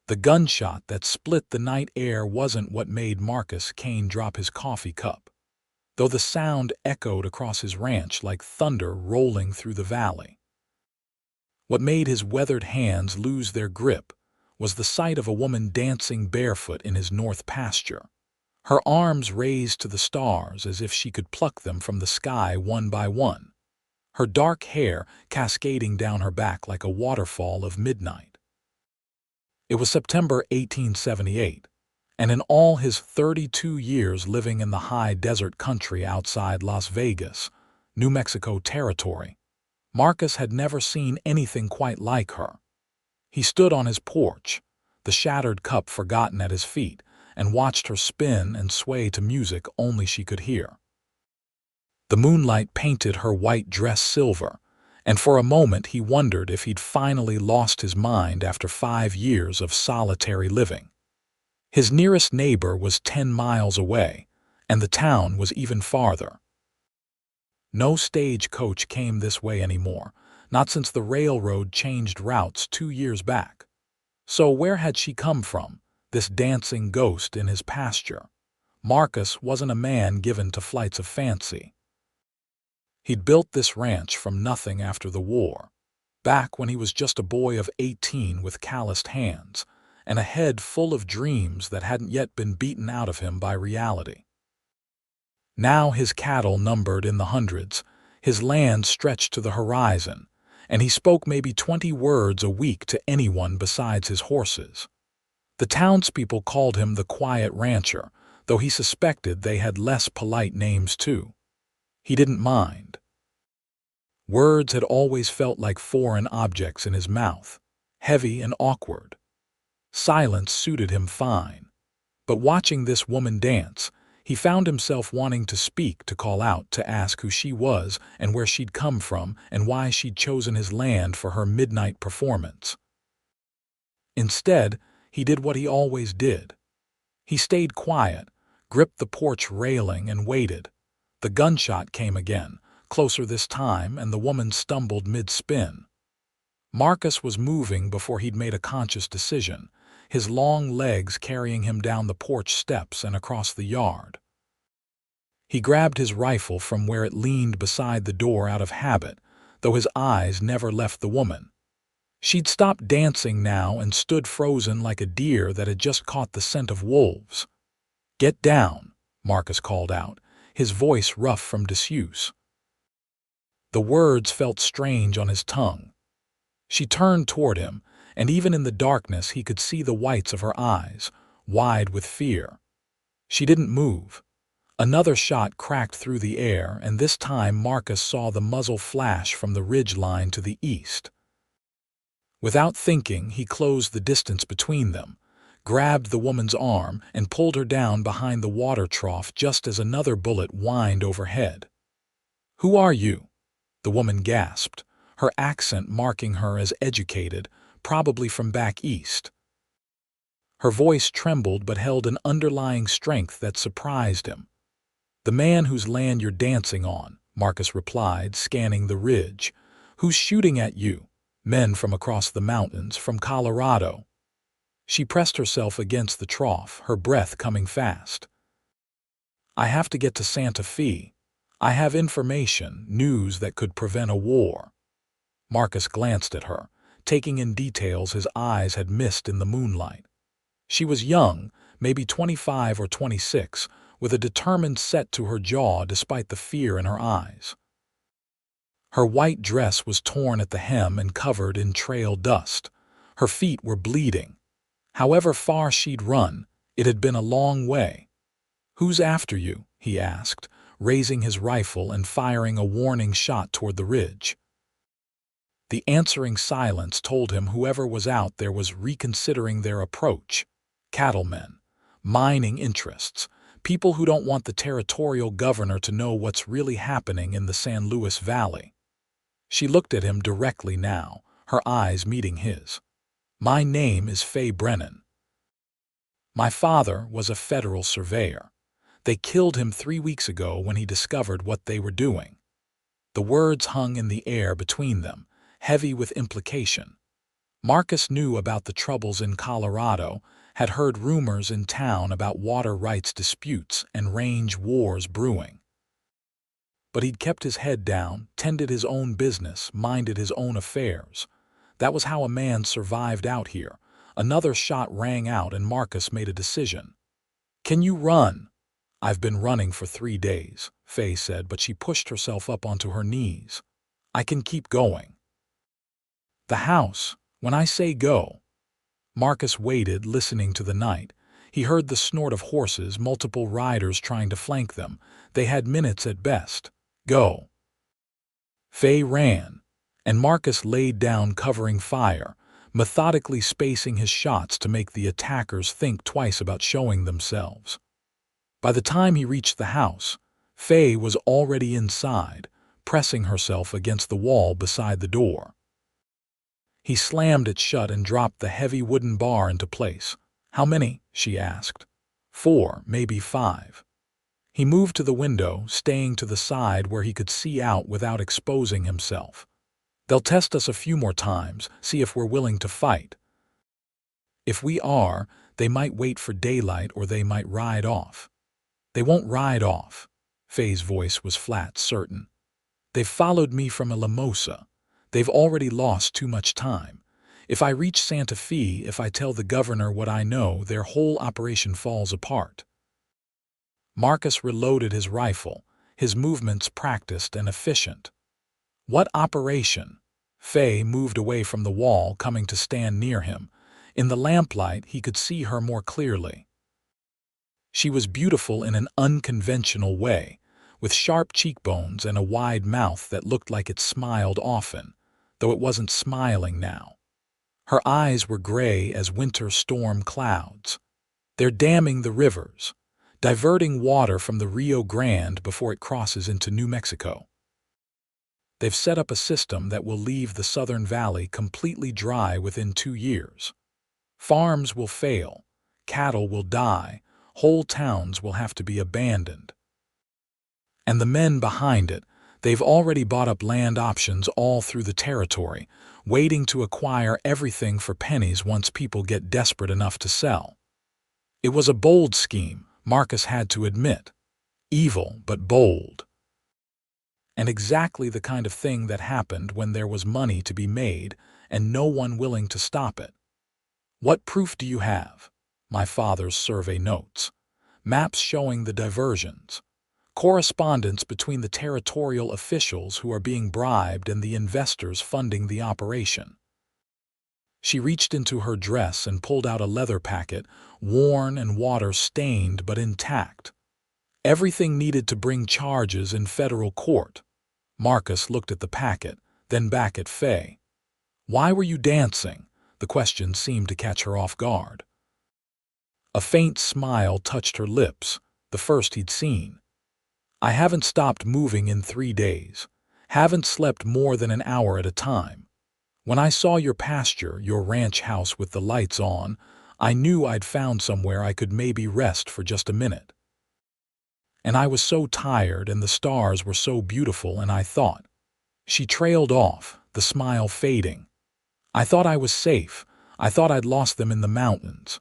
The gunshot that split the night air wasn't what made Marcus Kane drop his coffee cup, though the sound echoed across his ranch like thunder rolling through the valley. What made his weathered hands lose their grip was the sight of a woman dancing barefoot in his north pasture, her arms raised to the stars as if she could pluck them from the sky one by one, her dark hair cascading down her back like a waterfall of midnight. It was September 1878, and in all his 32 years living in the high desert country outside Las Vegas, New Mexico territory, Marcus had never seen anything quite like her. He stood on his porch, the shattered cup forgotten at his feet, and watched her spin and sway to music only she could hear. The moonlight painted her white dress silver, and for a moment he wondered if he'd finally lost his mind after 5 years of solitary living. His nearest neighbor was 10 miles away, and the town was even farther. No stagecoach came this way anymore, not since the railroad changed routes 2 years back. So where had she come from, this dancing ghost in his pasture? Marcus wasn't a man given to flights of fancy. He'd built this ranch from nothing after the war, back when he was just a boy of 18 with calloused hands, and a head full of dreams that hadn't yet been beaten out of him by reality. Now his cattle numbered in the hundreds, his land stretched to the horizon, and he spoke maybe 20 words a week to anyone besides his horses. The townspeople called him the Quiet Rancher, though he suspected they had less polite names too. He didn't mind. Words had always felt like foreign objects in his mouth, heavy and awkward. Silence suited him fine. But watching this woman dance, he found himself wanting to speak, to call out, to ask who she was and where she'd come from and why she'd chosen his land for her midnight performance. Instead, he did what he always did. He stayed quiet, gripped the porch railing, and waited. The gunshot came again, closer this time, and the woman stumbled mid-spin. Marcus was moving before he'd made a conscious decision, his long legs carrying him down the porch steps and across the yard. He grabbed his rifle from where it leaned beside the door out of habit, though his eyes never left the woman. She'd stopped dancing now and stood frozen like a deer that had just caught the scent of wolves. "Get down," Marcus called out, his voice rough from disuse. The words felt strange on his tongue. She turned toward him, and even in the darkness he could see the whites of her eyes, wide with fear. She didn't move. Another shot cracked through the air, and this time Marcus saw the muzzle flash from the ridge line to the east. Without thinking, he closed the distance between them, grabbed the woman's arm, and pulled her down behind the water trough just as another bullet whined overhead. "Who are you?" the woman gasped, her accent marking her as educated, probably from back east. Her voice trembled but held an underlying strength that surprised him. "The man whose land you're dancing on," Marcus replied, scanning the ridge. "Who's shooting at you?" "Men from across the mountains, from Colorado." She pressed herself against the trough, her breath coming fast. "I have to get to Santa Fe. I have information, news that could prevent a war." Marcus glanced at her, taking in details his eyes had missed in the moonlight. She was young, maybe 25 or 26, with a determined set to her jaw despite the fear in her eyes. Her white dress was torn at the hem and covered in trail dust. Her feet were bleeding. However far she'd run, it had been a long way. "Who's after you?" he asked, raising his rifle and firing a warning shot toward the ridge. The answering silence told him whoever was out there was reconsidering their approach. Cattlemen, mining interests, people who don't want the territorial governor to know what's really happening in the San Luis Valley. She looked at him directly now, her eyes meeting his. "My name is Faye Brennan. My father was a federal surveyor. They killed him 3 weeks ago when he discovered what they were doing." The words hung in the air between them, heavy with implication. Marcus knew about the troubles in Colorado, had heard rumors in town about water rights disputes and range wars brewing. But he'd kept his head down, tended his own business, minded his own affairs. That was how a man survived out here. Another shot rang out and Marcus made a decision. "Can you run?" "I've been running for 3 days," Faye said, but she pushed herself up onto her knees. "I can keep going." "The house. When I say go." Marcus waited, listening to the night. He heard the snort of horses, multiple riders trying to flank them. They had minutes at best. "Go." Faye ran, and Marcus laid down covering fire, methodically spacing his shots to make the attackers think twice about showing themselves. By the time he reached the house, Faye was already inside, pressing herself against the wall beside the door. He slammed it shut and dropped the heavy wooden bar into place. "How many?" she asked. "4, maybe 5. He moved to the window, staying to the side where he could see out without exposing himself. "They'll test us a few more times, see if we're willing to fight. If we are, they might wait for daylight or they might ride off." "They won't ride off." Faye's voice was flat, certain. "They've followed me from Alamosa. They've already lost too much time. If I reach Santa Fe, if I tell the governor what I know, their whole operation falls apart." Marcus reloaded his rifle, his movements practiced and efficient. "What operation?" Faye moved away from the wall, coming to stand near him. In the lamplight, he could see her more clearly. She was beautiful in an unconventional way, with sharp cheekbones and a wide mouth that looked like it smiled often, though it wasn't smiling now. Her eyes were gray as winter storm clouds. "They're damming the rivers, diverting water from the Rio Grande before it crosses into New Mexico. They've set up a system that will leave the Southern Valley completely dry within 2 years. Farms will fail, cattle will die, whole towns will have to be abandoned. And the men behind it, they've already bought up land options all through the territory, waiting to acquire everything for pennies once people get desperate enough to sell." It was a bold scheme, Marcus had to admit. Evil, but bold. And exactly the kind of thing that happened when there was money to be made and no one willing to stop it. "What proof do you have?" "My father's survey notes. Maps showing the diversions. Correspondence between the territorial officials who are being bribed and the investors funding the operation." She reached into her dress and pulled out a leather packet, worn and water-stained but intact. "Everything needed to bring charges in federal court." Marcus looked at the packet, then back at Faye. "Why were you dancing?" The question seemed to catch her off guard. A faint smile touched her lips, the first he'd seen. "I haven't stopped moving in 3 days. Haven't slept more than an hour at a time. When I saw your pasture, your ranch house with the lights on, I knew I'd found somewhere I could maybe rest for just a minute. And I was so tired and the stars were so beautiful and I thought—" She trailed off, the smile fading. "I thought I was safe. I thought I'd lost them in the mountains."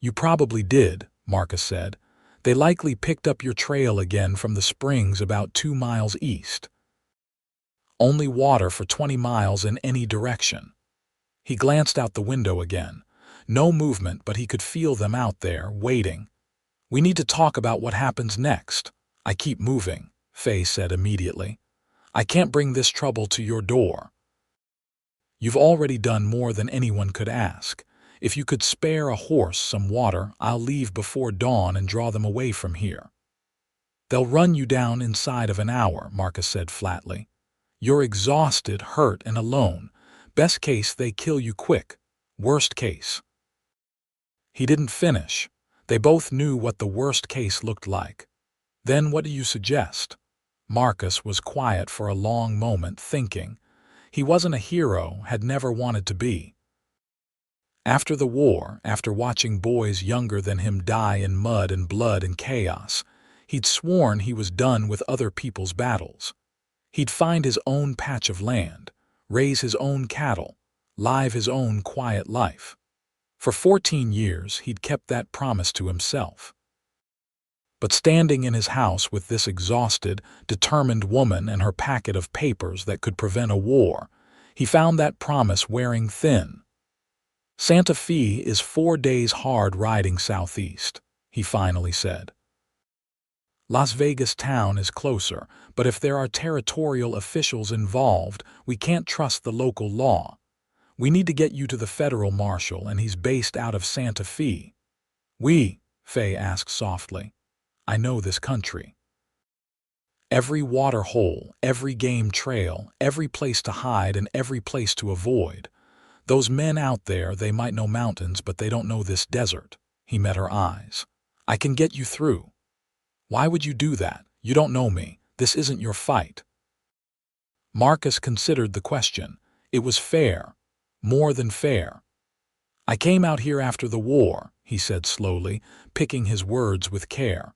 "You probably did," Marcus said. "They likely picked up your trail again from the springs about 2 miles east. Only water for 20 miles in any direction." He glanced out the window again. No movement, but he could feel them out there, waiting. "We need to talk about what happens next." "I keep moving," Faye said immediately. "I can't bring this trouble to your door." "You've already done more than anyone could ask. If you could spare a horse, some water, I'll leave before dawn and draw them away from here." "They'll run you down inside of an hour," Marcus said flatly. "You're exhausted, hurt, and alone. Best case, they kill you quick. Worst case—" He didn't finish. They both knew what the worst case looked like. "Then what do you suggest?" Marcus was quiet for a long moment, thinking. He wasn't a hero, had never wanted to be. After the war, after watching boys younger than him die in mud and blood and chaos, he'd sworn he was done with other people's battles. He'd find his own patch of land, raise his own cattle, live his own quiet life. For 14 years, he'd kept that promise to himself. But standing in his house with this exhausted, determined woman and her packet of papers that could prevent a war, he found that promise wearing thin. "Santa Fe is 4 days hard riding southeast," he finally said. "Las Vegas town is closer, but if there are territorial officials involved, we can't trust the local law. We need to get you to the federal marshal, and he's based out of Santa Fe." Faye asked softly. "I know this country. Every water hole, every game trail, every place to hide and every place to avoid. Those men out there, they might know mountains, but they don't know this desert." He met her eyes. "I can get you through." "Why would you do that? You don't know me. This isn't your fight." Marcus considered the question. It was fair. More than fair. "I came out here after the war," he said slowly, picking his words with care.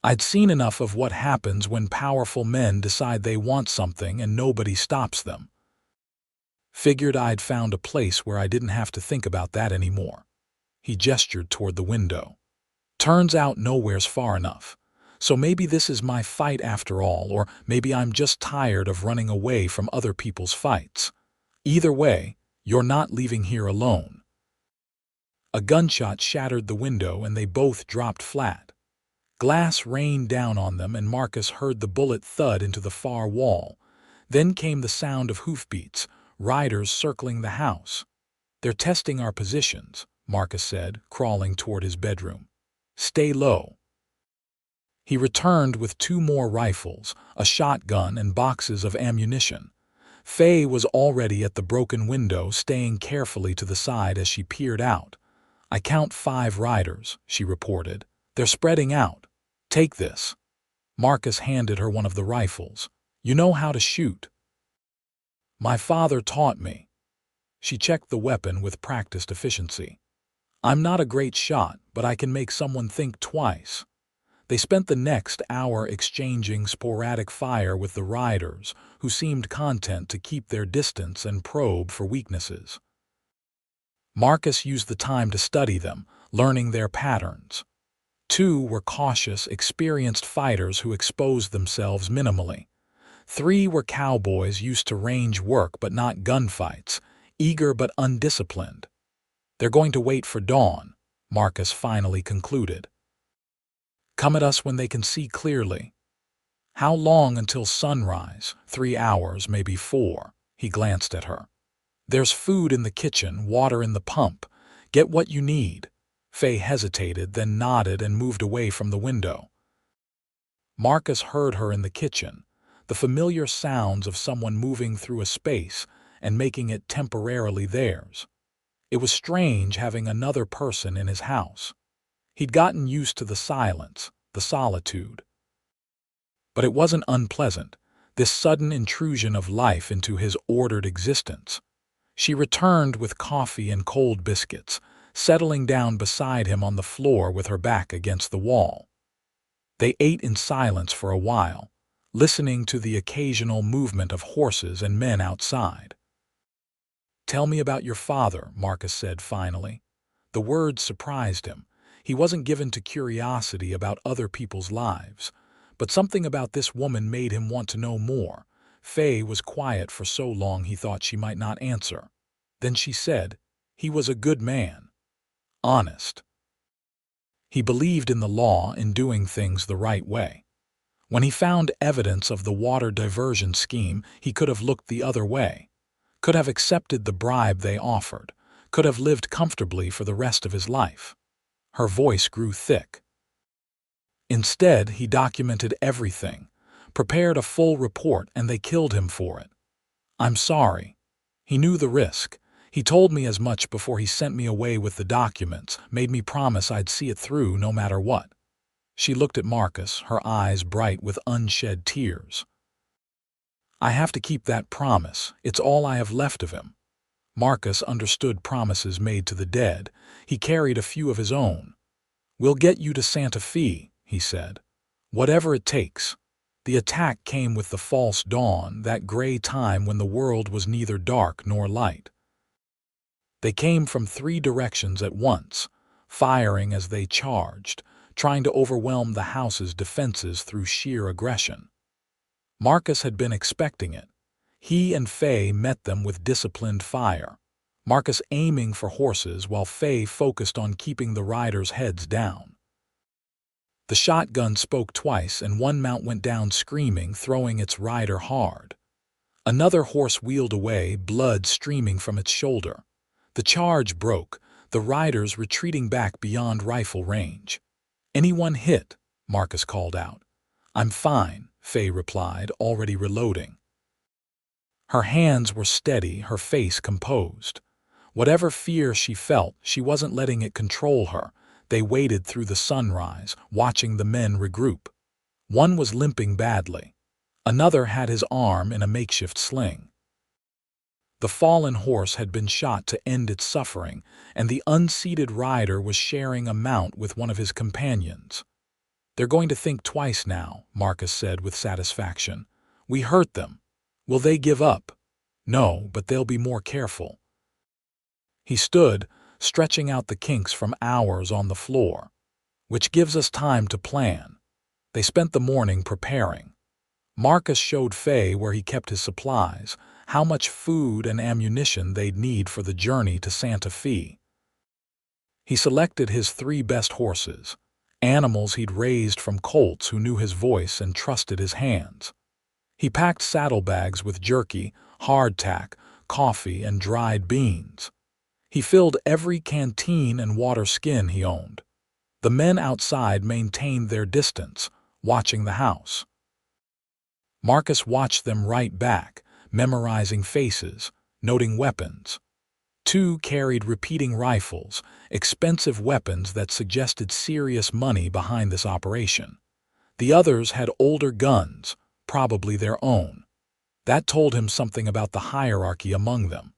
"I'd seen enough of what happens when powerful men decide they want something and nobody stops them. Figured I'd found a place where I didn't have to think about that anymore." He gestured toward the window. "Turns out nowhere's far enough. So maybe this is my fight after all, or maybe I'm just tired of running away from other people's fights. Either way, you're not leaving here alone." A gunshot shattered the window and they both dropped flat. Glass rained down on them and Marcus heard the bullet thud into the far wall. Then came the sound of hoofbeats, riders circling the house. "They're testing our positions," Marcus said, crawling toward his bedroom. "Stay low." He returned with 2 more rifles, a shotgun, and boxes of ammunition. Faye was already at the broken window, staying carefully to the side as she peered out. "I count 5 riders," she reported. "They're spreading out. Take this." Marcus handed her one of the rifles. "You know how to shoot." "My father taught me." She checked the weapon with practiced efficiency. "I'm not a great shot, but I can make someone think twice." They spent the next hour exchanging sporadic fire with the riders, who seemed content to keep their distance and probe for weaknesses. Marcus used the time to study them, learning their patterns. 2 were cautious, experienced fighters who exposed themselves minimally. 3 were cowboys used to range work but not gunfights, eager but undisciplined. "They're going to wait for dawn," Marcus finally concluded. "Come at us when they can see clearly." "How long until sunrise?" 3 hours, maybe 4. He glanced at her. "There's food in the kitchen, water in the pump. Get what you need." Faye hesitated, then nodded and moved away from the window. Marcus heard her in the kitchen, the familiar sounds of someone moving through a space and making it temporarily theirs. It was strange having another person in his house. He'd gotten used to the silence, the solitude. But it wasn't unpleasant, this sudden intrusion of life into his ordered existence. She returned with coffee and cold biscuits, settling down beside him on the floor with her back against the wall. They ate in silence for a while, listening to the occasional movement of horses and men outside. "Tell me about your father," Marcus said finally. The words surprised him. He wasn't given to curiosity about other people's lives, but something about this woman made him want to know more. Faye was quiet for so long he thought she might not answer. Then she said, "He was a good man. Honest. He believed in the law, in doing things the right way. When he found evidence of the water diversion scheme, he could have looked the other way, could have accepted the bribe they offered, could have lived comfortably for the rest of his life." Her voice grew thick. "Instead, he documented everything, prepared a full report, and they killed him for it. I'm sorry. He knew the risk. He told me as much before he sent me away with the documents, made me promise I'd see it through no matter what." She looked at Marcus, her eyes bright with unshed tears. "I have to keep that promise. It's all I have left of him." Marcus understood promises made to the dead. He carried a few of his own. "We'll get you to Santa Fe," he said. "Whatever it takes." The attack came with the false dawn, that gray time when the world was neither dark nor light. They came from 3 directions at once, firing as they charged, trying to overwhelm the house's defenses through sheer aggression. Marcus had been expecting it. He and Faye met them with disciplined fire, Marcus aiming for horses while Faye focused on keeping the riders' heads down. The shotgun spoke twice and one mount went down screaming, throwing its rider hard. Another horse wheeled away, blood streaming from its shoulder. The charge broke, the riders retreating back beyond rifle range. "Anyone hit?" Marcus called out. "I'm fine," Faye replied, already reloading. Her hands were steady, her face composed. Whatever fear she felt, she wasn't letting it control her. They waited through the sunrise, watching the men regroup. One was limping badly. Another had his arm in a makeshift sling. The fallen horse had been shot to end its suffering, and the unseated rider was sharing a mount with one of his companions. "They're going to think twice now," Marcus said with satisfaction. "We hurt them. Will they give up?" "No, but they'll be more careful." He stood, stretching out the kinks from hours on the floor. "Which gives us time to plan." They spent the morning preparing. Marcus showed Faye where he kept his supplies, how much food and ammunition they'd need for the journey to Santa Fe. He selected his 3 best horses, animals he'd raised from colts who knew his voice and trusted his hands. He packed saddlebags with jerky, hardtack, coffee, and dried beans. He filled every canteen and water skin he owned. The men outside maintained their distance, watching the house. Marcus watched them right back, memorizing faces, noting weapons. 2 carried repeating rifles, expensive weapons that suggested serious money behind this operation. The others had older guns, probably their own. That told him something about the hierarchy among them.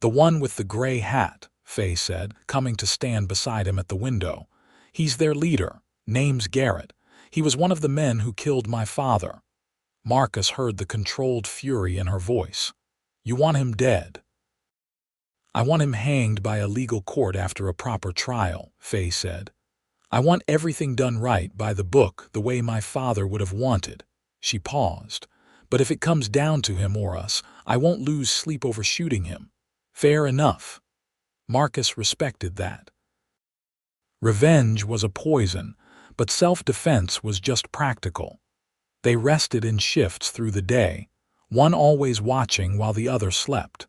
"The one with the gray hat," Faye said, coming to stand beside him at the window. "He's their leader. Name's Garrett. He was one of the men who killed my father." Marcus heard the controlled fury in her voice. "You want him dead?" "I want him hanged by a legal court after a proper trial," Faye said. "I want everything done right by the book, the way my father would have wanted." She paused. "But if it comes down to him or us, I won't lose sleep over shooting him." "Fair enough." Marcus respected that. Revenge was a poison, but self-defense was just practical. They rested in shifts through the day, one always watching while the other slept.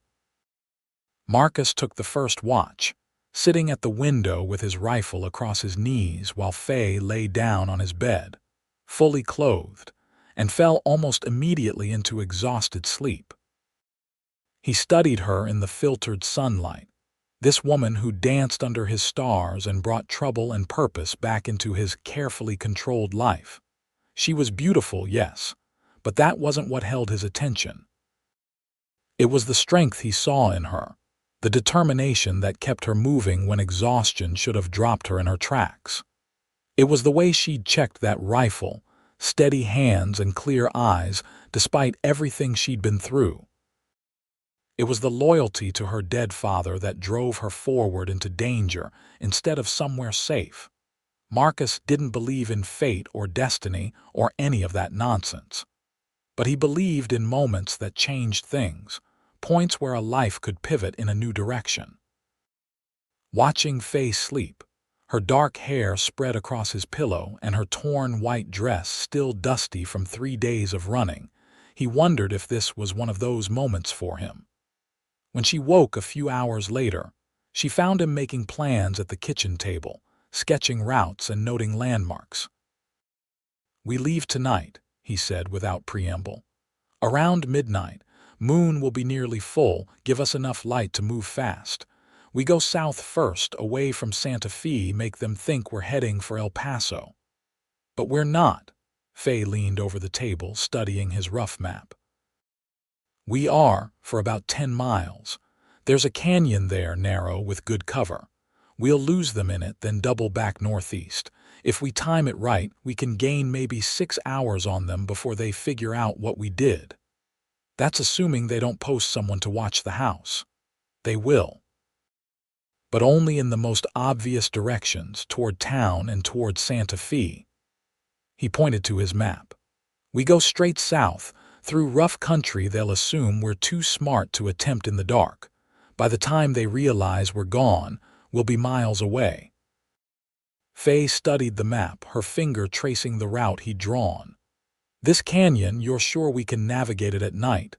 Marcus took the first watch, sitting at the window with his rifle across his knees while Faye lay down on his bed, fully clothed, and fell almost immediately into exhausted sleep. He studied her in the filtered sunlight, this woman who danced under his stars and brought trouble and purpose back into his carefully controlled life. She was beautiful, yes, but that wasn't what held his attention. It was the strength he saw in her, the determination that kept her moving when exhaustion should have dropped her in her tracks. It was the way she'd checked that rifle, steady hands and clear eyes, despite everything she'd been through. It was the loyalty to her dead father that drove her forward into danger instead of somewhere safe. Marcus didn't believe in fate or destiny or any of that nonsense. But he believed in moments that changed things, points where a life could pivot in a new direction. Watching Faye sleep, her dark hair spread across his pillow and her torn white dress still dusty from 3 days of running, he wondered if this was one of those moments for him. When she woke a few hours later, she found him making plans at the kitchen table, sketching routes and noting landmarks. "We leave tonight," he said without preamble. "Around midnight, moon will be nearly full, give us enough light to move fast. We go south first, away from Santa Fe, make them think we're heading for El Paso." "But we're not." Faye leaned over the table, studying his rough map. "We are, for about 10 miles. There's a canyon there, narrow, with good cover. We'll lose them in it, then double back northeast. If we time it right, we can gain maybe 6 hours on them before they figure out what we did. That's assuming they don't post someone to watch the house." "They will." but only in the most obvious directions, toward town and toward Santa Fe. He pointed to his map. We go straight south, through rough country they'll assume we're too smart to attempt in the dark. By the time they realize we're gone, we'll be miles away. Faye studied the map, her finger tracing the route he'd drawn. This canyon, you're sure we can navigate it at night?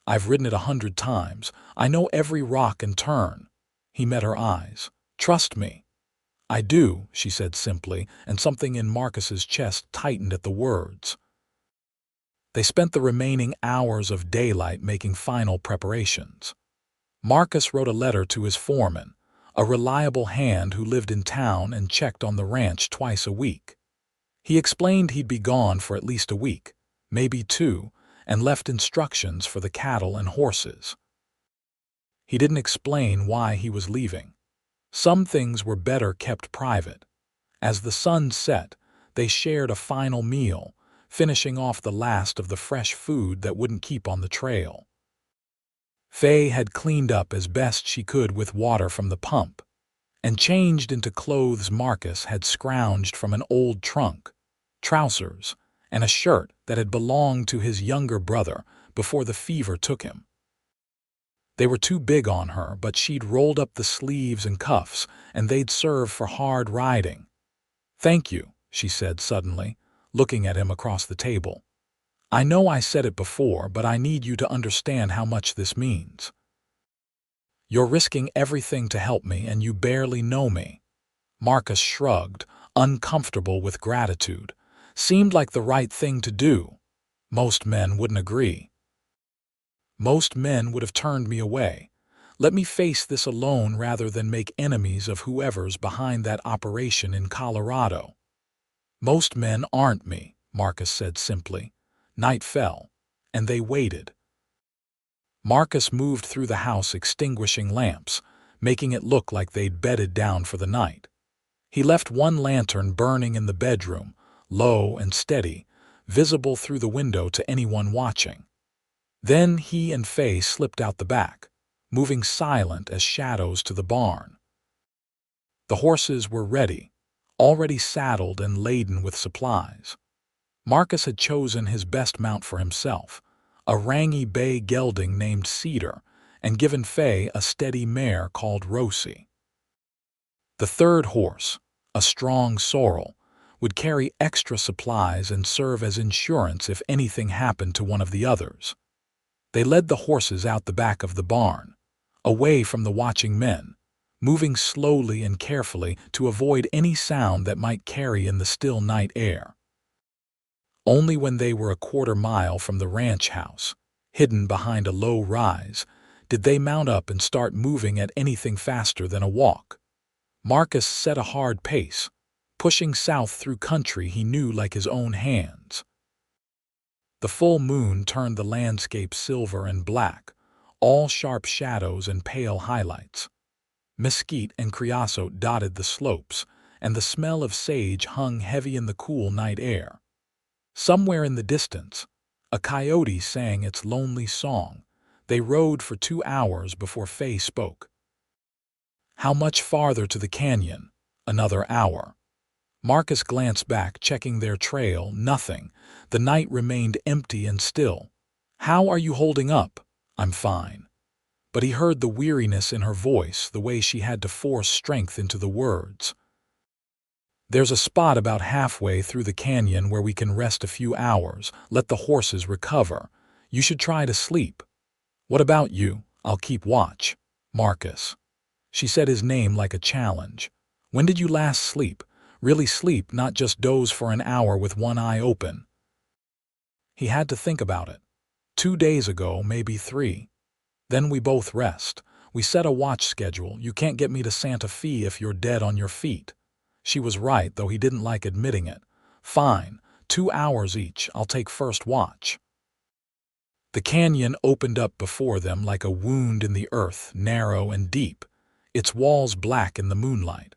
I've ridden it 100 times. I know every rock and turn. He met her eyes. Trust me. I do, she said simply, and something in Marcus's chest tightened at the words. They spent the remaining hours of daylight making final preparations. Marcus wrote a letter to his foreman, a reliable hand who lived in town and checked on the ranch twice a week. He explained he'd be gone for at least a week, maybe 2, and left instructions for the cattle and horses. He didn't explain why he was leaving. Some things were better kept private. As the sun set, they shared a final meal, finishing off the last of the fresh food that wouldn't keep on the trail. Faye had cleaned up as best she could with water from the pump, and changed into clothes Marcus had scrounged from an old trunk, trousers, and a shirt that had belonged to his younger brother before the fever took him. They were too big on her, but she'd rolled up the sleeves and cuffs, and they'd serve for hard riding. Thank you, she said suddenly, looking at him across the table. I know I said it before, but I need you to understand how much this means. You're risking everything to help me, and you barely know me. Marcus shrugged, uncomfortable with gratitude. Seemed like the right thing to do. Most men wouldn't agree. Most men would have turned me away. Let me face this alone rather than make enemies of whoever's behind that operation in Colorado. Most men aren't me, Marcus said simply. Night fell, and they waited. Marcus moved through the house extinguishing lamps, making it look like they'd bedded down for the night. He left one lantern burning in the bedroom, low and steady, visible through the window to anyone watching. Then he and Faye slipped out the back, moving silent as shadows to the barn. The horses were ready, already saddled and laden with supplies. Marcus had chosen his best mount for himself, a rangy bay gelding named Cedar, and given Faye a steady mare called Rosie. The third horse, a strong sorrel, would carry extra supplies and serve as insurance if anything happened to one of the others. They led the horses out the back of the barn, away from the watching men, moving slowly and carefully to avoid any sound that might carry in the still night air. Only when they were a quarter-mile from the ranch house, hidden behind a low rise, did they mount up and start moving at anything faster than a walk. Marcus set a hard pace, pushing south through country he knew like his own hands. The full moon turned the landscape silver and black, all sharp shadows and pale highlights. Mesquite and creosote dotted the slopes, and the smell of sage hung heavy in the cool night air. Somewhere in the distance, a coyote sang its lonely song. They rode for 2 hours before Faye spoke. How much farther to the canyon? Another hour. Marcus glanced back, checking their trail. Nothing. The night remained empty and still. How are you holding up? I'm fine. But he heard the weariness in her voice, the way she had to force strength into the words. There's a spot about halfway through the canyon where we can rest a few hours, let the horses recover. You should try to sleep. What about you? I'll keep watch. Marcus. She said his name like a challenge. When did you last sleep? Really sleep, not just doze for an hour with one eye open. He had to think about it. 2 days ago, maybe 3. Then we both rest. We set a watch schedule. You can't get me to Santa Fe if you're dead on your feet. She was right, though he didn't like admitting it. Fine, 2 hours each. I'll take first watch. The canyon opened up before them like a wound in the earth, narrow and deep, its walls black in the moonlight.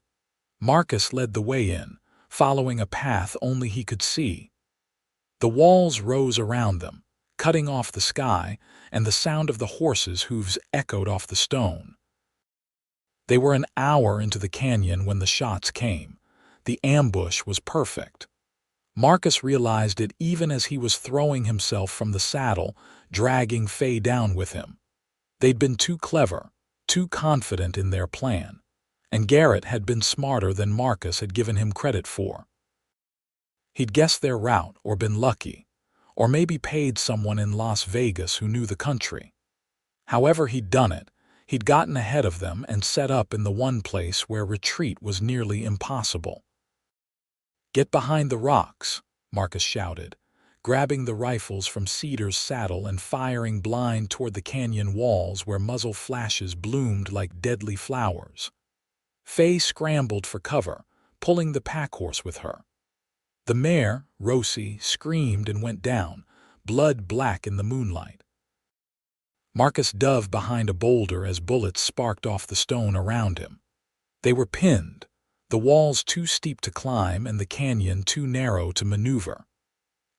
Marcus led the way in, following a path only he could see. The walls rose around them, cutting off the sky, and the sound of the horses' hooves echoed off the stone. They were an hour into the canyon when the shots came. The ambush was perfect. Marcus realized it even as he was throwing himself from the saddle, dragging Faye down with him. They'd been too clever, too confident in their plan, and Garrett had been smarter than Marcus had given him credit for. He'd guessed their route or been lucky, or maybe paid someone in Las Vegas who knew the country. However he'd done it, he'd gotten ahead of them and set up in the one place where retreat was nearly impossible. "Get behind the rocks," Marcus shouted, grabbing the rifles from Cedar's saddle and firing blind toward the canyon walls where muzzle flashes bloomed like deadly flowers. Faye scrambled for cover, pulling the packhorse with her. The mare, Rosie, screamed and went down, blood black in the moonlight. Marcus dove behind a boulder as bullets sparked off the stone around him. They were pinned, the walls too steep to climb and the canyon too narrow to maneuver.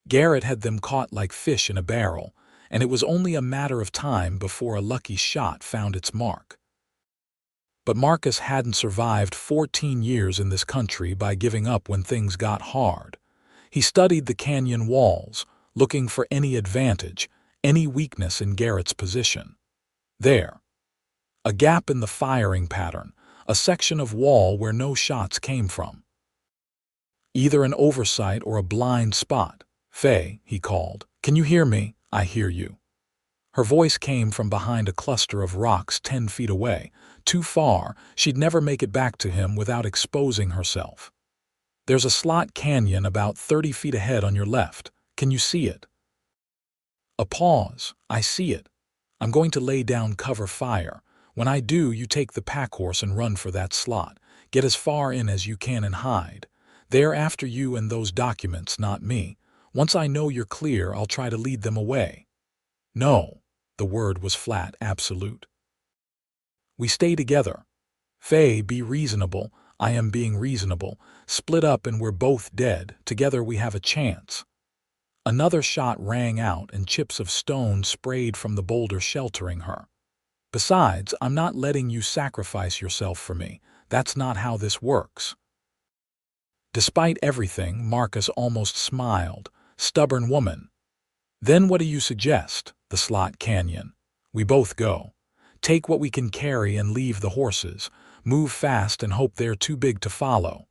Garrett had them caught like fish in a barrel, and it was only a matter of time before a lucky shot found its mark. But Marcus hadn't survived 14 years in this country by giving up when things got hard. He studied the canyon walls, looking for any advantage, any weakness in Garrett's position. There. A gap in the firing pattern, a section of wall where no shots came from. Either an oversight or a blind spot. "Faye," he called. "Can you hear me?" "I hear you." Her voice came from behind a cluster of rocks 10 feet away. Too far, she'd never make it back to him without exposing herself. "There's a slot canyon about 30 feet ahead on your left. Can you see it?" A pause. "I see it. I'm going to lay down cover fire. When I do, you take the packhorse and run for that slot. Get as far in as you can and hide. They're after you and those documents, not me. Once I know you're clear, I'll try to lead them away." "No." The word was flat, absolute. "We stay together. Faye, be reasonable. I am being reasonable. Split up and we're both dead. Together we have a chance." Another shot rang out and chips of stone sprayed from the boulder sheltering her. "Besides, I'm not letting you sacrifice yourself for me. That's not how this works." Despite everything, Marcus almost smiled. "Stubborn woman." "Then what do you suggest?" "The slot canyon. We both go. Take what we can carry and leave the horses. Move fast and hope they're too big to follow."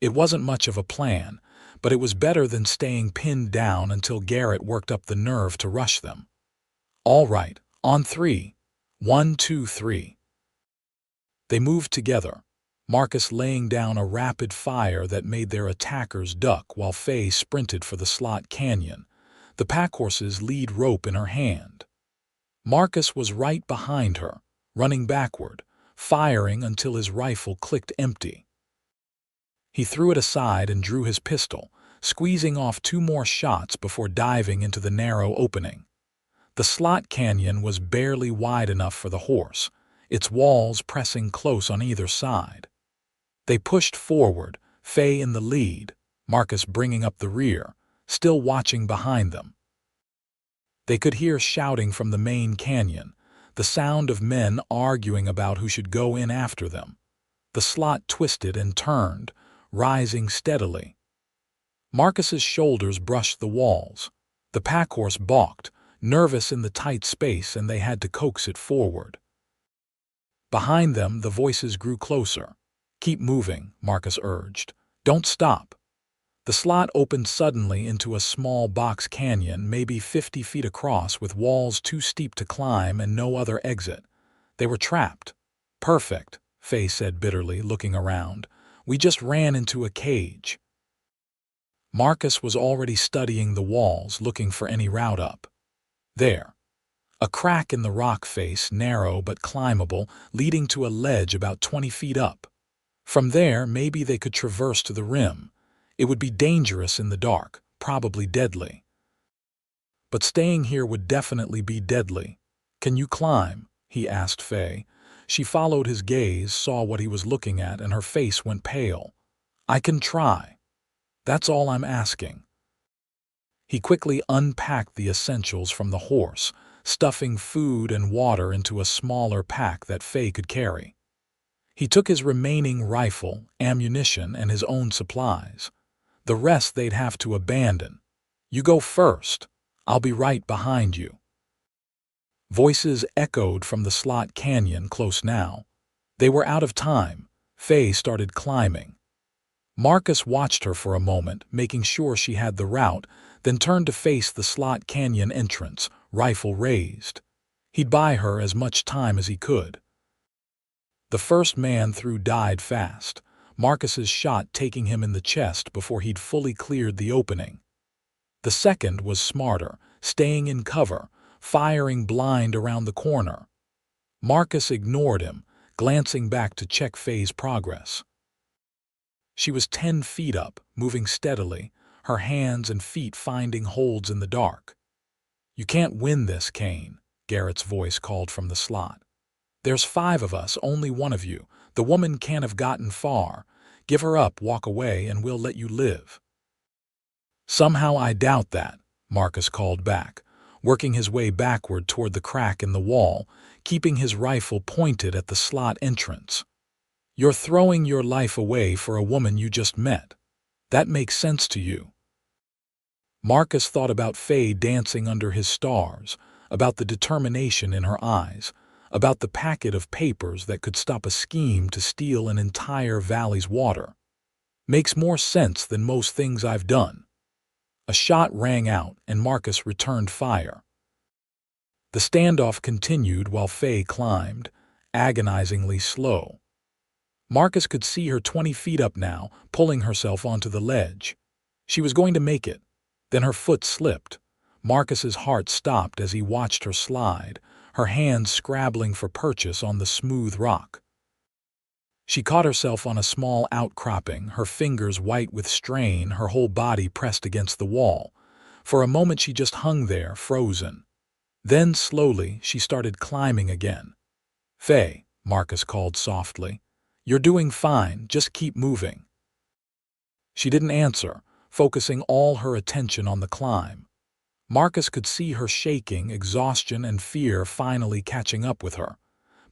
It wasn't much of a plan, but it was better than staying pinned down until Garrett worked up the nerve to rush them. "All right, on 3. 1, 2, 3. They moved together, Marcus laying down a rapid fire that made their attackers duck while Faye sprinted for the slot canyon, the packhorse's lead rope in her hand. Marcus was right behind her, running backward, firing until his rifle clicked empty. He threw it aside and drew his pistol, squeezing off 2 more shots before diving into the narrow opening. The slot canyon was barely wide enough for the horse, its walls pressing close on either side. They pushed forward, Faye in the lead, Marcus bringing up the rear, still watching behind them. They could hear shouting from the main canyon, the sound of men arguing about who should go in after them. The slot twisted and turned, rising steadily. Marcus's shoulders brushed the walls. The packhorse balked, nervous in the tight space, and they had to coax it forward. Behind them, the voices grew closer. "Keep moving," Marcus urged. "Don't stop." The slot opened suddenly into a small box canyon, maybe 50 feet across, with walls too steep to climb and no other exit. They were trapped. "Perfect," Faye said bitterly, looking around. "We just ran into a cage." Marcus was already studying the walls, looking for any route up. There. A crack in the rock face, narrow but climbable, leading to a ledge about 20 feet up. From there, maybe they could traverse to the rim. It would be dangerous in the dark, probably deadly. But staying here would definitely be deadly. "Can you climb?" he asked Faye. She followed his gaze, saw what he was looking at, and her face went pale. "I can try. That's all I'm asking." He quickly unpacked the essentials from the horse, stuffing food and water into a smaller pack that Faye could carry. He took his remaining rifle, ammunition, and his own supplies. The rest they'd have to abandon. "You go first. I'll be right behind you." Voices echoed from the slot canyon close now. They were out of time. Faye started climbing. Marcus watched her for a moment, making sure she had the route, then turned to face the slot canyon entrance, rifle raised. He'd buy her as much time as he could. The first man through died fast, Marcus's shot taking him in the chest before he'd fully cleared the opening. The second was smarter, staying in cover, firing blind around the corner. Marcus ignored him, glancing back to check Faye's progress. She was 10 feet up, moving steadily, her hands and feet finding holds in the dark. "You can't win this, Kane," Garrett's voice called from the slot. "There's 5 of us, only one of you. The woman can't have gotten far. Give her up, walk away, and we'll let you live." "Somehow I doubt that," Marcus called back, working his way backward toward the crack in the wall, keeping his rifle pointed at the slot entrance. "You're throwing your life away for a woman you just met. That makes sense to you." Marcus thought about Faye dancing under his stars, about the determination in her eyes, about the packet of papers that could stop a scheme to steal an entire valley's water. "Makes more sense than most things I've done." A shot rang out and Marcus returned fire. The standoff continued while Faye climbed, agonizingly slow. Marcus could see her 20 feet up now, pulling herself onto the ledge. She was going to make it. Then her foot slipped. Marcus's heart stopped as he watched her slide, her hands scrabbling for purchase on the smooth rock. She caught herself on a small outcropping, her fingers white with strain, her whole body pressed against the wall. For a moment she just hung there, frozen. Then, slowly, she started climbing again. "Faye," Marcus called softly, "you're doing fine, just keep moving." She didn't answer, focusing all her attention on the climb. Marcus could see her shaking, exhaustion and fear finally catching up with her.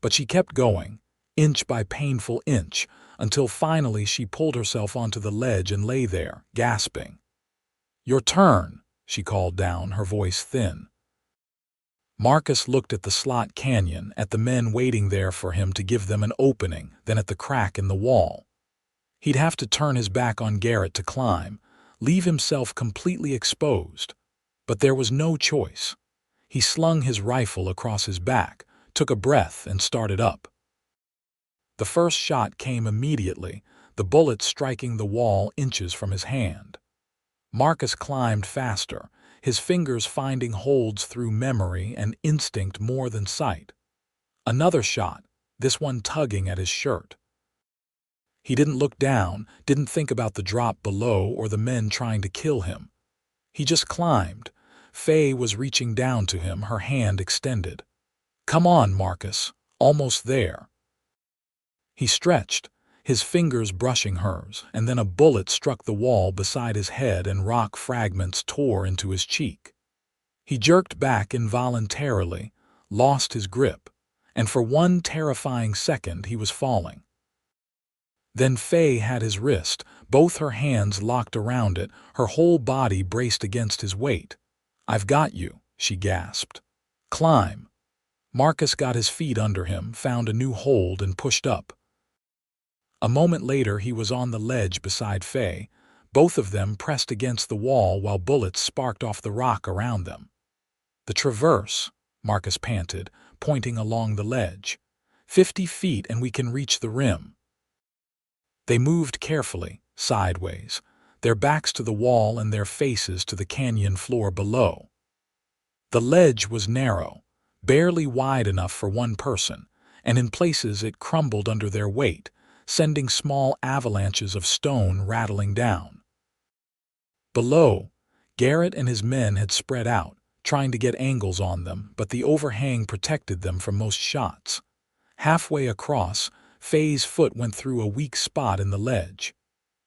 But she kept going, inch by painful inch, until finally she pulled herself onto the ledge and lay there, gasping. "Your turn," she called down, her voice thin. Marcus looked at the slot canyon, at the men waiting there for him to give them an opening, then at the crack in the wall. He'd have to turn his back on Garrett to climb, leave himself completely exposed. But there was no choice. He slung his rifle across his back, took a breath, and started up. The first shot came immediately, the bullet striking the wall inches from his hand. Marcus climbed faster, his fingers finding holds through memory and instinct more than sight. Another shot, this one tugging at his shirt. He didn't look down, didn't think about the drop below or the men trying to kill him. He just climbed. Faye was reaching down to him, her hand extended. "Come on, Marcus, almost there." He stretched, his fingers brushing hers, and then a bullet struck the wall beside his head and rock fragments tore into his cheek. He jerked back involuntarily, lost his grip, and for one terrifying second he was falling. Then Faye had his wrist, both her hands locked around it, her whole body braced against his weight. "I've got you," she gasped. "Climb." Marcus got his feet under him, found a new hold, and pushed up. A moment later he was on the ledge beside Faye, both of them pressed against the wall while bullets sparked off the rock around them. "The traverse," Marcus panted, pointing along the ledge. 50 feet and we can reach the rim." They moved carefully, sideways, their backs to the wall and their faces to the canyon floor below. The ledge was narrow, barely wide enough for one person, and in places it crumbled under their weight, sending small avalanches of stone rattling down. Below, Garrett and his men had spread out, trying to get angles on them, but the overhang protected them from most shots. Halfway across, Faye's foot went through a weak spot in the ledge.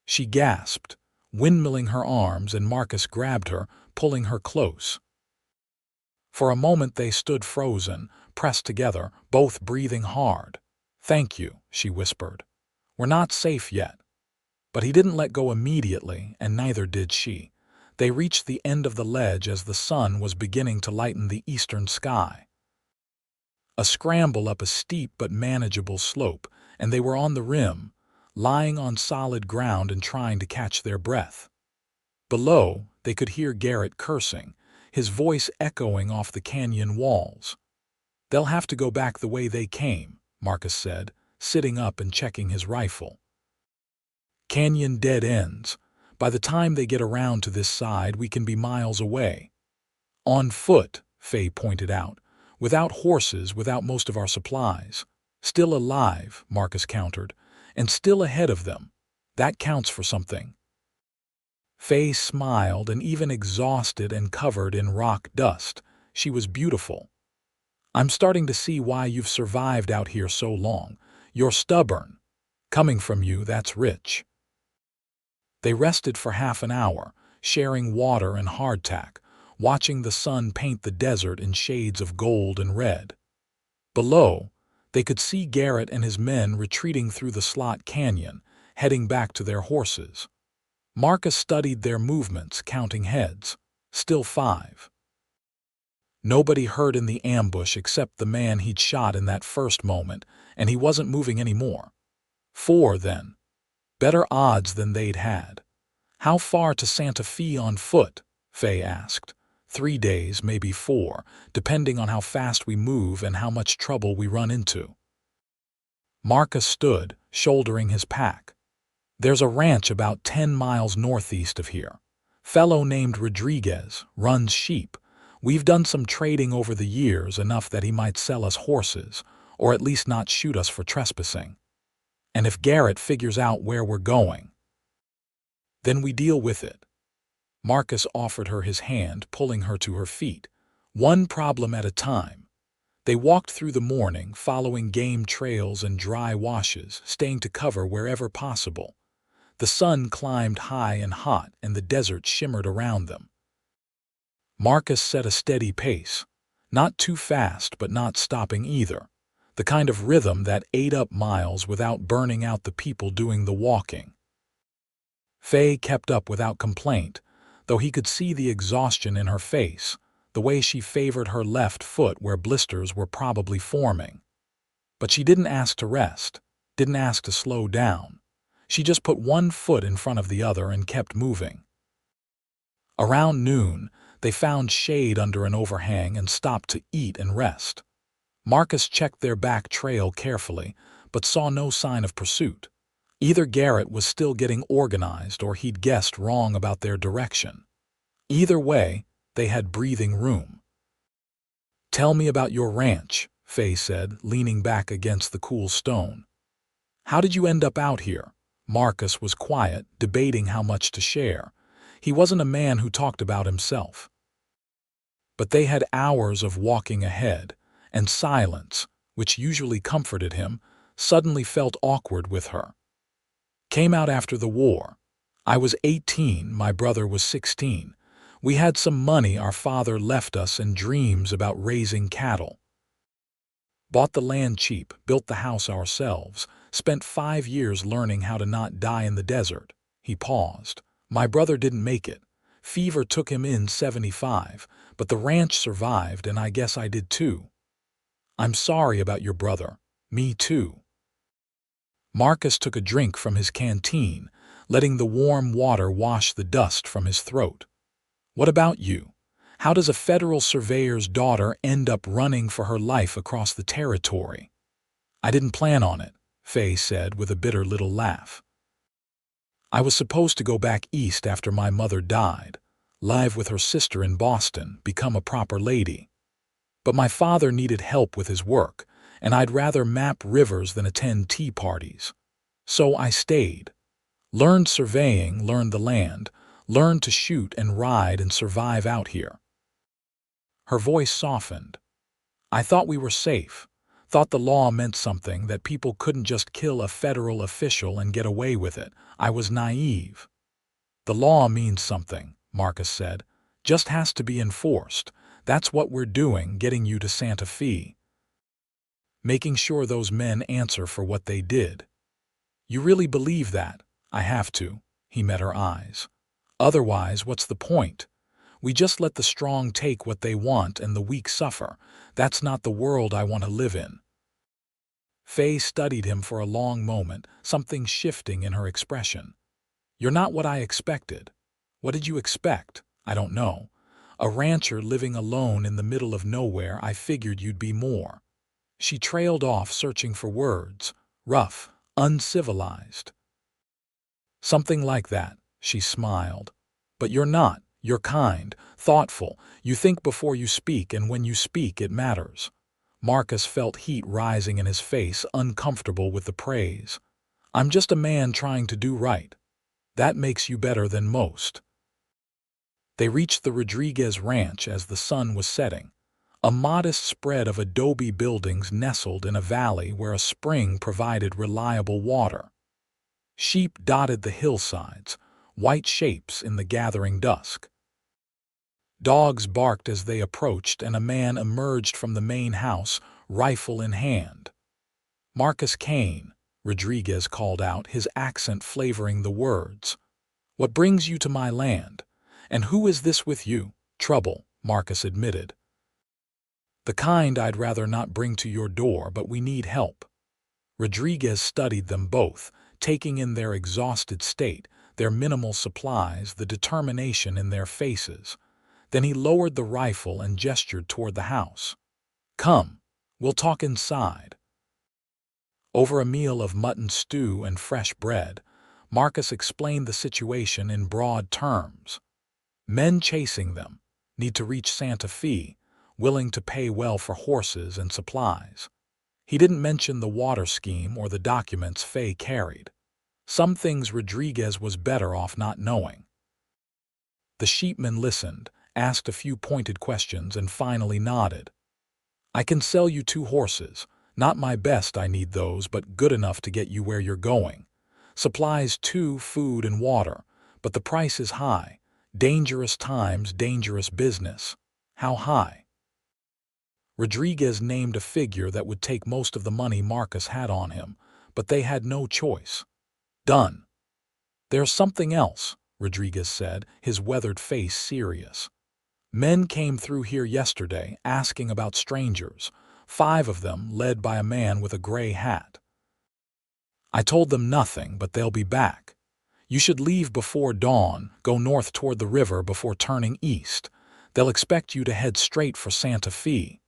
She gasped, windmilling her arms, and Marcus grabbed her, pulling her close. For a moment they stood frozen, pressed together, both breathing hard. "Thank you," she whispered. "We're not safe yet." But he didn't let go immediately, and neither did she. They reached the end of the ledge as the sun was beginning to lighten the eastern sky. A scramble up a steep but manageable slope, and they were on the rim, lying on solid ground and trying to catch their breath. Below, they could hear Garrett cursing, his voice echoing off the canyon walls. "They'll have to go back the way they came," Marcus said, sitting up and checking his rifle. "Canyon dead ends. By the time they get around to this side, we can be miles away." "On foot," Faye pointed out. "Without horses, without most of our supplies." "Still alive," Marcus countered, "and still ahead of them. That counts for something." Faye smiled, and even exhausted and covered in rock dust, she was beautiful. "I'm starting to see why you've survived out here so long. You're stubborn. Coming from you, that's rich." They rested for half an hour, sharing water and hardtack, watching the sun paint the desert in shades of gold and red. Below, they could see Garrett and his men retreating through the slot canyon, heading back to their horses. Marcus studied their movements, counting heads. Still 5. Nobody hurt in the ambush except the man he'd shot in that first moment, and he wasn't moving anymore. 4, then. Better odds than they'd had. "How far to Santa Fe on foot?" Faye asked. 3 days, maybe 4, depending on how fast we move and how much trouble we run into." Marcus stood, shouldering his pack. "There's a ranch about 10 miles northeast of here. Fellow named Rodriguez, runs sheep. We've done some trading over the years, enough that he might sell us horses, or at least not shoot us for trespassing. And if Garrett figures out where we're going, then we deal with it." Marcus offered her his hand, pulling her to her feet. One problem at a time. They walked through the morning, following game trails and dry washes, staying to cover wherever possible. The sun climbed high and hot, and the desert shimmered around them. Marcus set a steady pace. Not too fast, but not stopping either. The kind of rhythm that ate up miles without burning out the people doing the walking. Faye kept up without complaint, though he could see the exhaustion in her face, the way she favored her left foot where blisters were probably forming. But she didn't ask to rest, didn't ask to slow down. She just put one foot in front of the other and kept moving. Around noon, they found shade under an overhang and stopped to eat and rest. Marcus checked their back trail carefully, but saw no sign of pursuit. Either Garrett was still getting organized or he'd guessed wrong about their direction. Either way, they had breathing room. "Tell me about your ranch," Faye said, leaning back against the cool stone. "How did you end up out here?" Marcus was quiet, debating how much to share. He wasn't a man who talked about himself. But they had hours of walking ahead, and silence, which usually comforted him, suddenly felt awkward with her. "Came out after the war. I was 18, my brother was 16. We had some money our father left us and dreams about raising cattle. Bought the land cheap, built the house ourselves, spent 5 years learning how to not die in the desert." He paused. "My brother didn't make it. Fever took him in 75, but the ranch survived, and I guess I did too." "I'm sorry about your brother." "Me too." Marcus took a drink from his canteen, letting the warm water wash the dust from his throat. "What about you? How does a federal surveyor's daughter end up running for her life across the territory?" "I didn't plan on it," Faye said with a bitter little laugh. "I was supposed to go back east after my mother died, live with her sister in Boston, become a proper lady. But my father needed help with his work, and I'd rather map rivers than attend tea parties. So I stayed. Learned surveying, learned the land, learned to shoot and ride and survive out here." Her voice softened. "I thought we were safe, thought the law meant something, that people couldn't just kill a federal official and get away with it. I was naive." "The law means something," Marcus said. "Just has to be enforced. That's what we're doing, getting you to Santa Fe." making sure those men answer for what they did. You really believe that? I have to. He met her eyes. Otherwise, what's the point? We just let the strong take what they want and the weak suffer. That's not the world I want to live in. Faye studied him for a long moment, something shifting in her expression. You're not what I expected. What did you expect? I don't know. A rancher living alone in the middle of nowhere, I figured you'd be more. She trailed off, searching for words. Rough, uncivilized. Something like that, she smiled. But you're not. You're kind, thoughtful. You think before you speak, and when you speak, it matters. Marcus felt heat rising in his face, uncomfortable with the praise. I'm just a man trying to do right. That makes you better than most. They reached the Rodriguez ranch as the sun was setting. A modest spread of adobe buildings nestled in a valley where a spring provided reliable water. Sheep dotted the hillsides, white shapes in the gathering dusk. Dogs barked as they approached, and a man emerged from the main house, rifle in hand. Marcus Kane, Rodriguez called out, his accent flavoring the words. What brings you to my land? And who is this with you? Trouble, Marcus admitted. The kind I'd rather not bring to your door, but we need help. Rodriguez studied them both, taking in their exhausted state, their minimal supplies, the determination in their faces. Then he lowered the rifle and gestured toward the house. Come, we'll talk inside. Over a meal of mutton stew and fresh bread, Marcus explained the situation in broad terms. Men chasing them, need to reach Santa Fe, willing to pay well for horses and supplies. He didn't mention the water scheme or the documents Faye carried. Some things Rodriguez was better off not knowing. The sheepman listened, asked a few pointed questions, and finally nodded. I can sell you 2 horses. Not my best, I need those, but good enough to get you where you're going. Supplies too, food and water, but the price is high. Dangerous times, dangerous business. How high? Rodriguez named a figure that would take most of the money Marcus had on him, but they had no choice. Done. There's something else, Rodriguez said, his weathered face serious. Men came through here yesterday asking about strangers, 5 of them led by a man with a gray hat. I told them nothing, but they'll be back. You should leave before dawn, go north toward the river before turning east. They'll expect you to head straight for Santa Fe.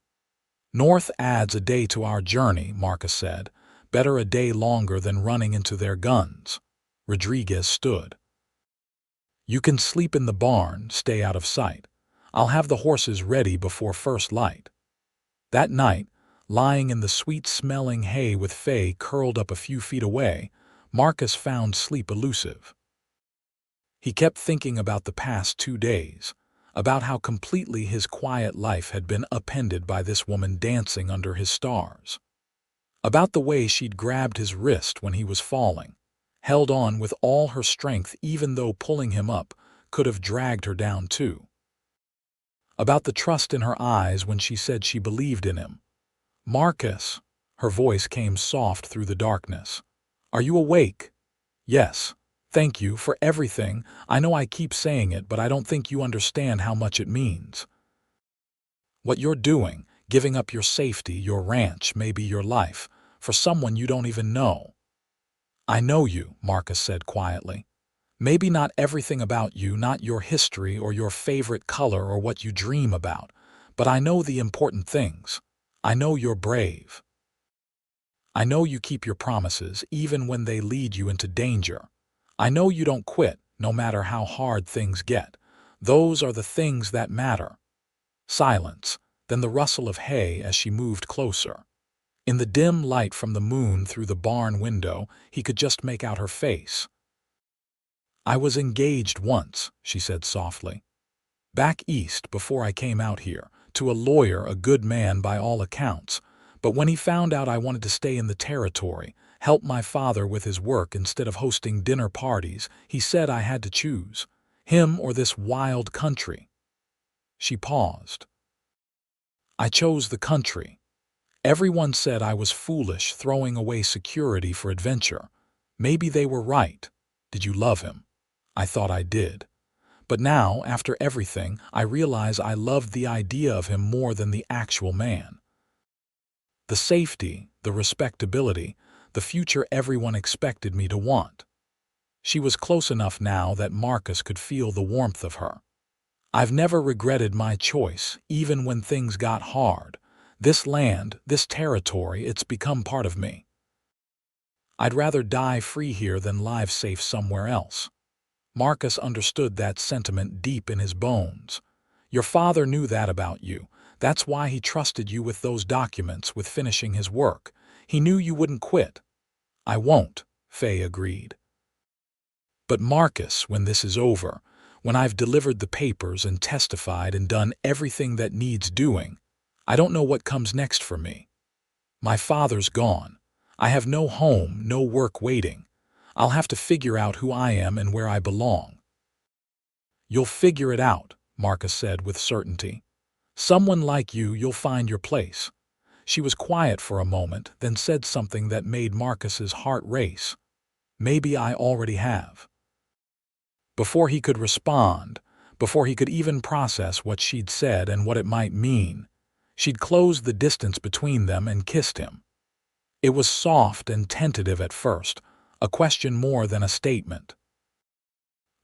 North adds a day to our journey, Marcus said. Better a day longer than running into their guns. Rodriguez stood. You can sleep in the barn, stay out of sight. I'll have the horses ready before first light. That night, lying in the sweet-smelling hay with Faye curled up a few feet away, Marcus found sleep elusive. He kept thinking about the past 2 days, about how completely his quiet life had been upended by this woman dancing under his stars. About the way she'd grabbed his wrist when he was falling, held on with all her strength even though pulling him up could have dragged her down too. About the trust in her eyes when she said she believed in him. Marcus, her voice came soft through the darkness. Are you awake? Yes. Thank you for everything. I know I keep saying it, but I don't think you understand how much it means. What you're doing, giving up your safety, your ranch, maybe your life, for someone you don't even know. I know you, Marcus said quietly. Maybe not everything about you, not your history or your favorite color or what you dream about, but I know the important things. I know you're brave. I know you keep your promises even when they lead you into danger. I know you don't quit, no matter how hard things get. Those are the things that matter. Silence, then the rustle of hay as she moved closer. In the dim light from the moon through the barn window, he could just make out her face. I was engaged once, she said softly. Back east before I came out here, to a lawyer, a good man by all accounts. But when he found out I wanted to stay in the territory, help my father with his work instead of hosting dinner parties, he said I had to choose, him or this wild country. She paused. I chose the country. Everyone said I was foolish throwing away security for adventure. Maybe they were right. Did you love him? I thought I did. But now, after everything, I realize I loved the idea of him more than the actual man. The safety, the respectability, the future everyone expected me to want. She was close enough now that Marcus could feel the warmth of her. I've never regretted my choice, even when things got hard. This land, this territory, it's become part of me. I'd rather die free here than live safe somewhere else. Marcus understood that sentiment deep in his bones. Your father knew that about you. That's why he trusted you with those documents, with finishing his work. He knew you wouldn't quit. I won't, Faye agreed. But Marcus, when this is over, when I've delivered the papers and testified and done everything that needs doing, I don't know what comes next for me. My father's gone. I have no home, no work waiting. I'll have to figure out who I am and where I belong. You'll figure it out, Marcus said with certainty. Someone like you, you'll find your place. She was quiet for a moment, then said something that made Marcus's heart race. Maybe I already have. Before he could respond, before he could even process what she'd said and what it might mean, she'd closed the distance between them and kissed him. It was soft and tentative at first, a question more than a statement.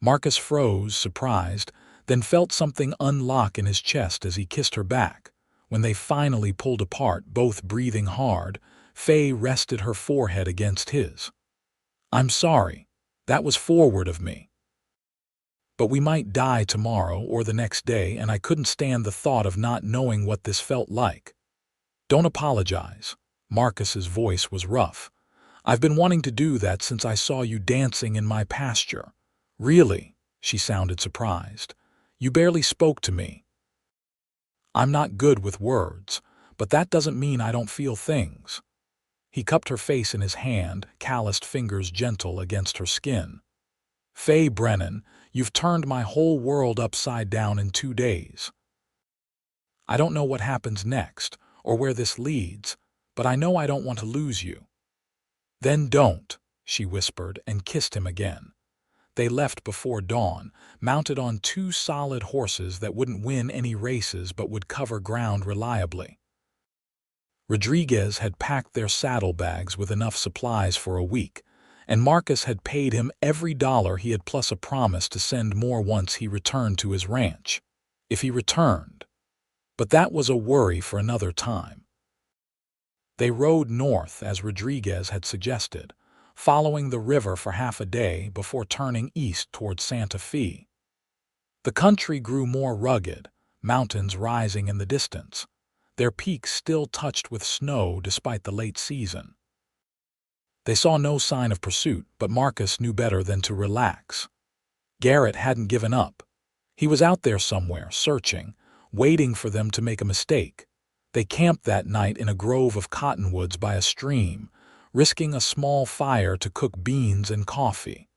Marcus froze, surprised, then felt something unlock in his chest as he kissed her back. When they finally pulled apart, both breathing hard, Faye rested her forehead against his. I'm sorry. That was forward of me. But we might die tomorrow or the next day, and I couldn't stand the thought of not knowing what this felt like. Don't apologize. Marcus's voice was rough. I've been wanting to do that since I saw you dancing in my pasture. Really? She sounded surprised. You barely spoke to me. I'm not good with words, but that doesn't mean I don't feel things. He cupped her face in his hand, calloused fingers gentle against her skin. Faye Brennan, you've turned my whole world upside down in 2 days. I don't know what happens next, or where this leads, but I know I don't want to lose you. Then don't, she whispered and kissed him again. They left before dawn, mounted on 2 solid horses that wouldn't win any races but would cover ground reliably. Rodriguez had packed their saddlebags with enough supplies for a week, and Marcus had paid him every dollar he had plus a promise to send more once he returned to his ranch. If he returned. But that was a worry for another time. They rode north as Rodriguez had suggested, following the river for half a day before turning east toward Santa Fe. The country grew more rugged, mountains rising in the distance, their peaks still touched with snow despite the late season. They saw no sign of pursuit, but Marcus knew better than to relax. Garrett hadn't given up. He was out there somewhere, searching, waiting for them to make a mistake. They camped that night in a grove of cottonwoods by a stream, risking a small fire to cook beans and coffee.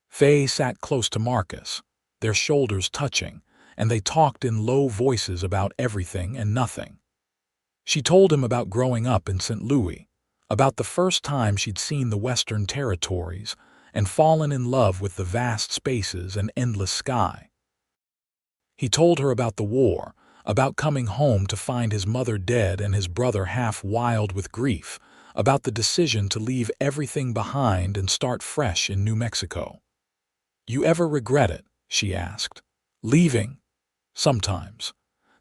Faye sat close to Marcus, their shoulders touching, and they talked in low voices about everything and nothing. She told him about growing up in St. Louis, about the first time she'd seen the Western Territories and fallen in love with the vast spaces and endless sky. He told her about the war, about coming home to find his mother dead and his brother half wild with grief, about the decision to leave everything behind and start fresh in New Mexico. You ever regret it? She asked. Leaving? Sometimes.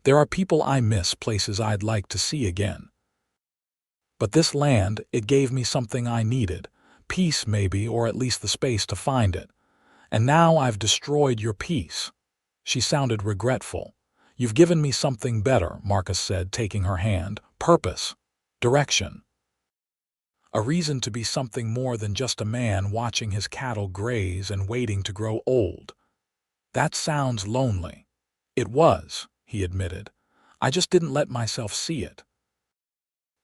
There are people I miss, places I'd like to see again. But this land, it gave me something I needed, peace maybe, or at least the space to find it. And now I've destroyed your peace. She sounded regretful. You've given me something better, Marcus said, taking her hand. Purpose. Direction. A reason to be something more than just a man watching his cattle graze and waiting to grow old. That sounds lonely. It was, he admitted. I just didn't let myself see it.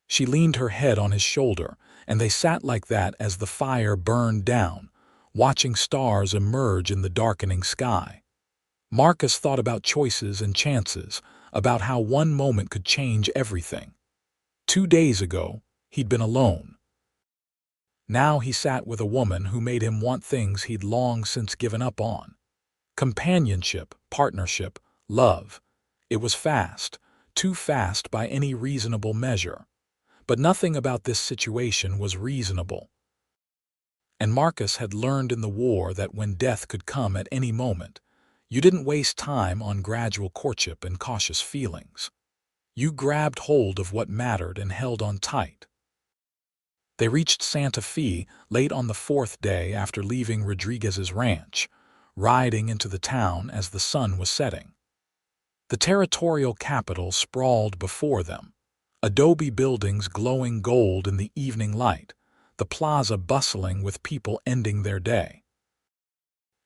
She leaned her head on his shoulder, and they sat like that as the fire burned down, watching stars emerge in the darkening sky. Marcus thought about choices and chances, about how one moment could change everything. 2 days ago, he'd been alone. Now he sat with a woman who made him want things he'd long since given up on. Companionship, partnership, love. It was fast, too fast by any reasonable measure. But nothing about this situation was reasonable. And Marcus had learned in the war that when death could come at any moment, you didn't waste time on gradual courtship and cautious feelings. You grabbed hold of what mattered and held on tight. They reached Santa Fe late on the 4th day after leaving Rodriguez's ranch, riding into the town as the sun was setting. The territorial capital sprawled before them, adobe buildings glowing gold in the evening light, the plaza bustling with people ending their day.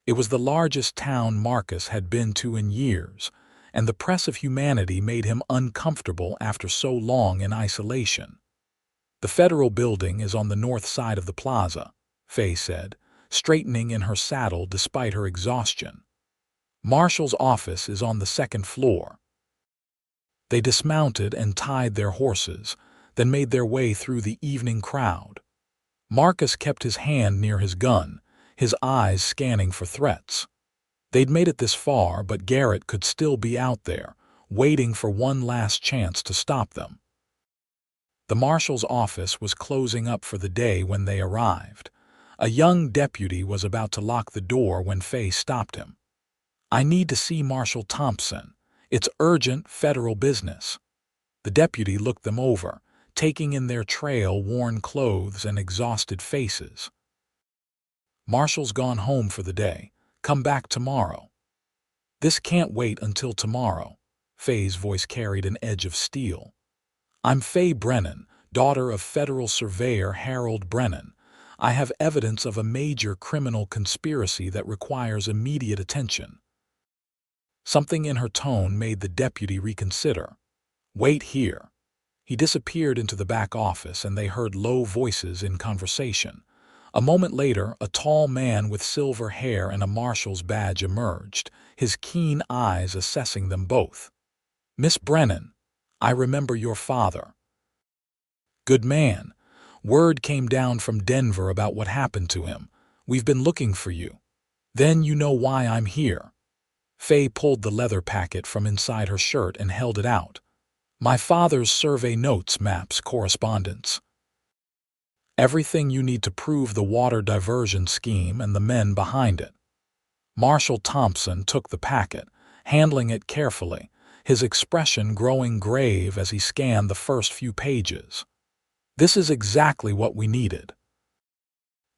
It was the largest town Marcus had been to in years, and the press of humanity made him uncomfortable after so long in isolation. The federal building is on the north side of the plaza, Faye said, straightening in her saddle despite her exhaustion. Marshall's office is on the 2nd floor. They dismounted and tied their horses, then made their way through the evening crowd. Marcus kept his hand near his gun, his eyes scanning for threats. They'd made it this far, but Garrett could still be out there, waiting for one last chance to stop them. The marshal's office was closing up for the day when they arrived. A young deputy was about to lock the door when Faye stopped him. "I need to see Marshal Thompson. It's urgent federal business." The deputy looked them over, taking in their trail-worn clothes and exhausted faces. "Marshall's gone home for the day. Come back tomorrow." "This can't wait until tomorrow." Faye's voice carried an edge of steel. "I'm Faye Brennan, daughter of federal surveyor Harold Brennan. I have evidence of a major criminal conspiracy that requires immediate attention." Something in her tone made the deputy reconsider. "Wait here." He disappeared into the back office, and they heard low voices in conversation. A moment later, a tall man with silver hair and a marshal's badge emerged, his keen eyes assessing them both. "Miss Brennan, I remember your father." "Good man. Word came down from Denver about what happened to him. We've been looking for you. Then you know why I'm here." Faye pulled the leather packet from inside her shirt and held it out. "My father's survey notes, maps, correspondence. Everything you need to prove the water diversion scheme and the men behind it." Marshal Thompson took the packet, handling it carefully, his expression growing grave as he scanned the first few pages. "This is exactly what we needed.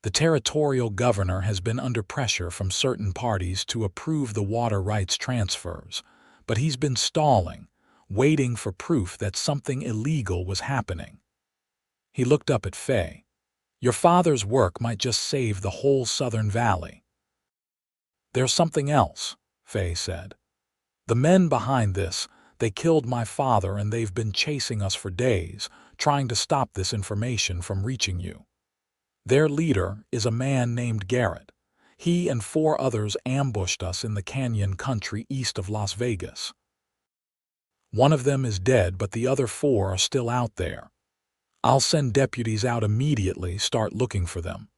The territorial governor has been under pressure from certain parties to approve the water rights transfers, but he's been stalling, waiting for proof that something illegal was happening." He looked up at Faye. "Your father's work might just save the whole Southern Valley." "There's something else," Faye said. "The men behind this, they killed my father, and they've been chasing us for days, trying to stop this information from reaching you. Their leader is a man named Garrett. He and 4 others ambushed us in the canyon country east of Las Vegas. One of them is dead, but the other 4 are still out there. I'll send deputies out immediately, start looking for them."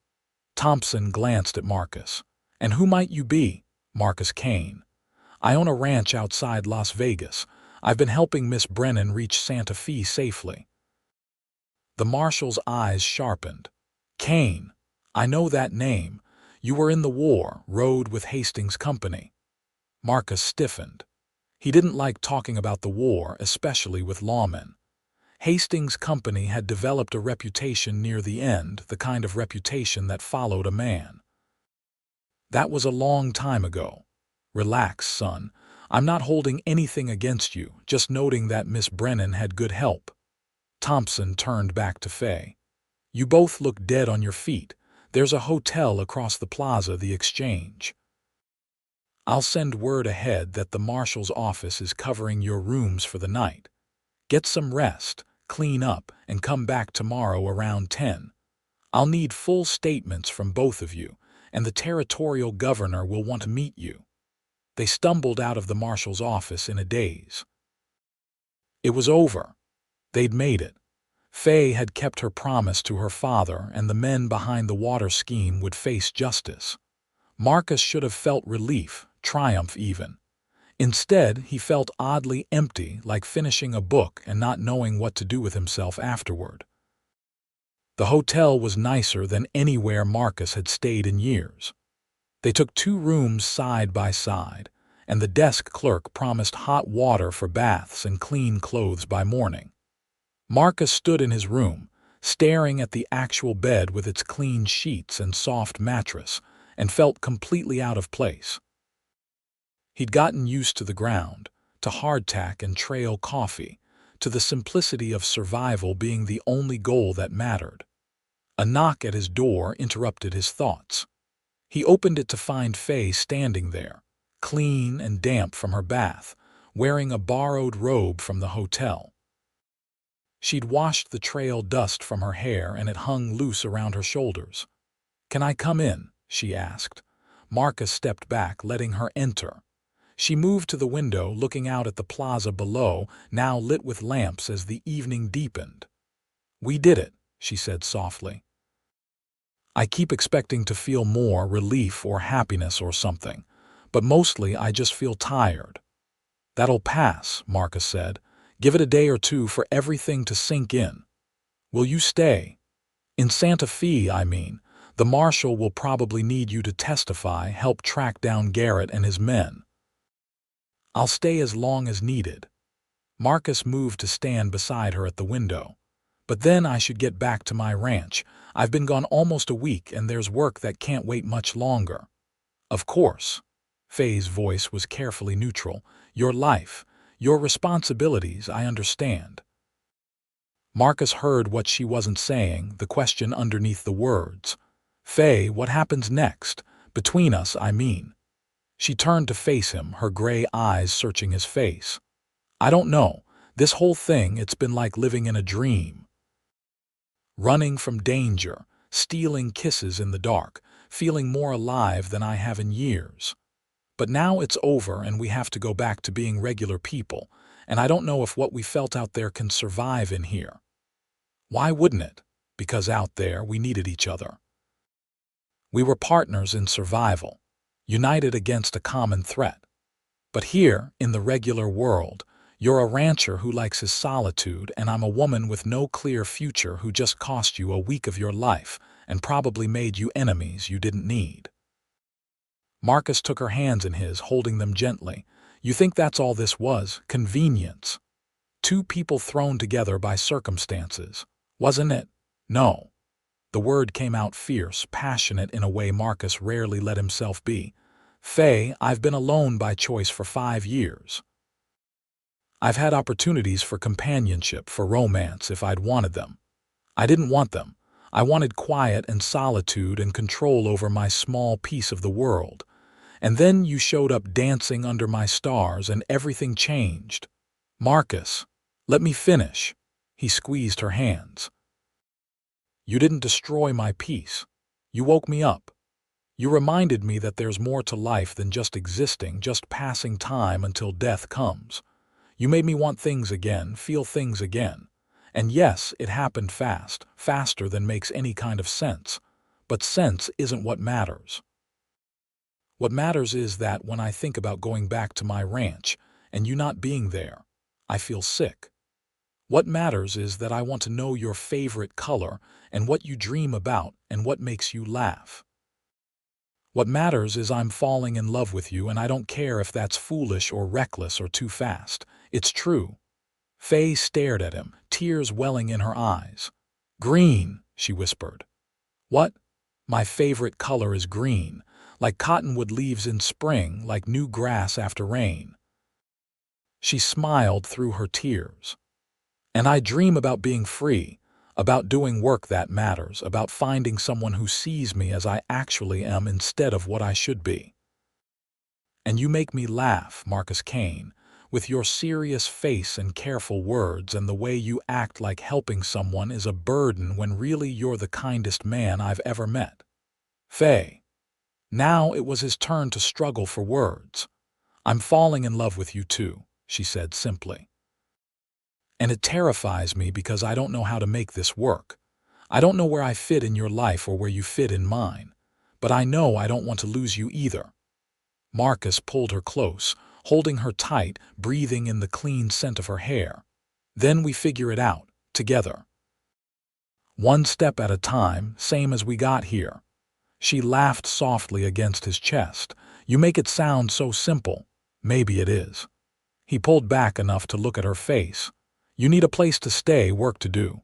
Thompson glanced at Marcus. "And who might you be?" "Marcus Kane. I own a ranch outside Las Vegas. I've been helping Miss Brennan reach Santa Fe safely." The marshal's eyes sharpened. "Kane. I know that name. You were in the war, rode with Hastings' company." Marcus stiffened. He didn't like talking about the war, especially with lawmen. Hastings' company had developed a reputation near the end, the kind of reputation that followed a man. "That was a long time ago. Relax, son. I'm not holding anything against you, just noting that Miss Brennan had good help." Thompson turned back to Faye. "You both look dead on your feet. There's a hotel across the plaza, the Exchange. I'll send word ahead that the marshal's office is covering your rooms for the night. Get some rest, clean up, and come back tomorrow around 10. I'll need full statements from both of you, and the territorial governor will want to meet you." They stumbled out of the marshal's office in a daze. It was over. They'd made it. Faye had kept her promise to her father, and the men behind the water scheme would face justice. Marcus should have felt relief, triumph even. Instead, he felt oddly empty, like finishing a book and not knowing what to do with himself afterward. The hotel was nicer than anywhere Marcus had stayed in years. They took 2 rooms side by side, and the desk clerk promised hot water for baths and clean clothes by morning. Marcus stood in his room, staring at the actual bed with its clean sheets and soft mattress, and felt completely out of place. He'd gotten used to the ground, to hardtack and trail coffee, to the simplicity of survival being the only goal that mattered. A knock at his door interrupted his thoughts. He opened it to find Faye standing there, clean and damp from her bath, wearing a borrowed robe from the hotel. She'd washed the trail dust from her hair and it hung loose around her shoulders. "Can I come in?" she asked. Marcus stepped back, letting her enter. She moved to the window, looking out at the plaza below, now lit with lamps as the evening deepened. "We did it," she said softly. "I keep expecting to feel more relief or happiness or something, but mostly I just feel tired." "That'll pass," Marcus said. "Give it a day or 2 for everything to sink in. Will you stay? In Santa Fe, I mean. The marshal will probably need you to testify, help track down Garrett and his men." "I'll stay as long as needed." Marcus moved to stand beside her at the window. "But then I should get back to my ranch. I've been gone almost a week and there's work that can't wait much longer." "Of course." Faye's voice was carefully neutral. "Your life, your responsibilities, I understand." Marcus heard what she wasn't saying, the question underneath the words. "Faye, what happens next? Between us, I mean." She turned to face him, her gray eyes searching his face. "I don't know. This whole thing, it's been like living in a dream. Running from danger, stealing kisses in the dark, feeling more alive than I have in years. But now it's over and we have to go back to being regular people, and I don't know if what we felt out there can survive in here." "Why wouldn't it?" "Because out there we needed each other. We were partners in survival, united against a common threat. But here, in the regular world, you're a rancher who likes his solitude, and I'm a woman with no clear future who just cost you a week of your life and probably made you enemies you didn't need." Marcus took her hands in his, holding them gently. "You think that's all this was? Convenience? 2 people thrown together by circumstances, wasn't it?" "No." The word came out fierce, passionate in a way Marcus rarely let himself be. "Faye, I've been alone by choice for 5 years. I've had opportunities for companionship, for romance, if I'd wanted them. I didn't want them. I wanted quiet and solitude and control over my small piece of the world. And then you showed up dancing under my stars and everything changed." "Marcus, let me finish." He squeezed her hands. "You didn't destroy my peace. You woke me up. You reminded me that there's more to life than just existing, just passing time until death comes. You made me want things again, feel things again. And yes, it happened fast, faster than makes any kind of sense. But sense isn't what matters. What matters is that when I think about going back to my ranch and you not being there, I feel sick. What matters is that I want to know your favorite color and what you dream about and what makes you laugh. What matters is I'm falling in love with you, and I don't care if that's foolish or reckless or too fast. It's true." Faye stared at him, tears welling in her eyes. "Green," she whispered. "What?" "My favorite color is green, like cottonwood leaves in spring, like new grass after rain." She smiled through her tears. "And I dream about being free, about doing work that matters, about finding someone who sees me as I actually am instead of what I should be. And you make me laugh, Marcus Kane, with your serious face and careful words and the way you act like helping someone is a burden when really you're the kindest man I've ever met." "Faye." Now it was his turn to struggle for words. "I'm falling in love with you too," she said simply. And it terrifies me because I don't know how to make this work. I don't know where I fit in your life or where you fit in mine. But I know I don't want to lose you either." Marcus pulled her close, holding her tight, breathing in the clean scent of her hair. "Then we figure it out, together. One step at a time, same as we got here." She laughed softly against his chest. "You make it sound so simple." "Maybe it is." He pulled back enough to look at her face. "You need a place to stay, work to do.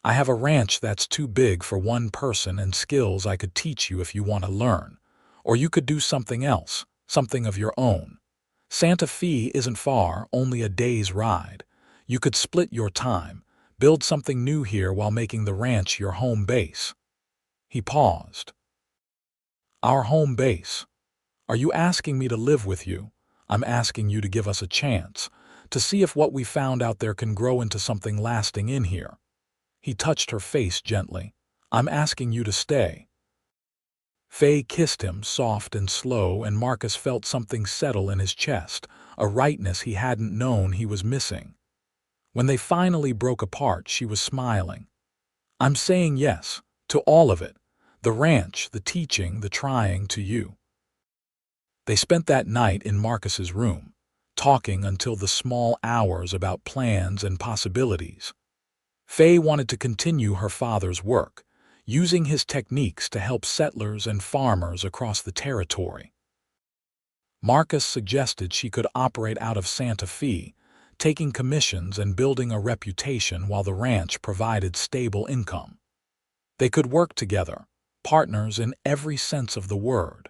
I have a ranch that's too big for one person and skills I could teach you if you want to learn. Or you could do something else, something of your own. Santa Fe isn't far, only a day's ride. You could split your time, build something new here while making the ranch your home base." He paused. "Our home base? Are you asking me to live with you?" "I'm asking you to give us a chance, to see if what we found out there can grow into something lasting in here." He touched her face gently. "I'm asking you to stay." Faye kissed him, soft and slow, and Marcus felt something settle in his chest, a rightness he hadn't known he was missing. When they finally broke apart, she was smiling. "I'm saying yes, to all of it. The ranch, the teaching, the trying, to you." They spent that night in Marcus's room, talking until the small hours about plans and possibilities. Faye wanted to continue her father's work, using his techniques to help settlers and farmers across the territory. Marcus suggested she could operate out of Santa Fe, taking commissions and building a reputation while the ranch provided stable income. They could work together, partners in every sense of the word.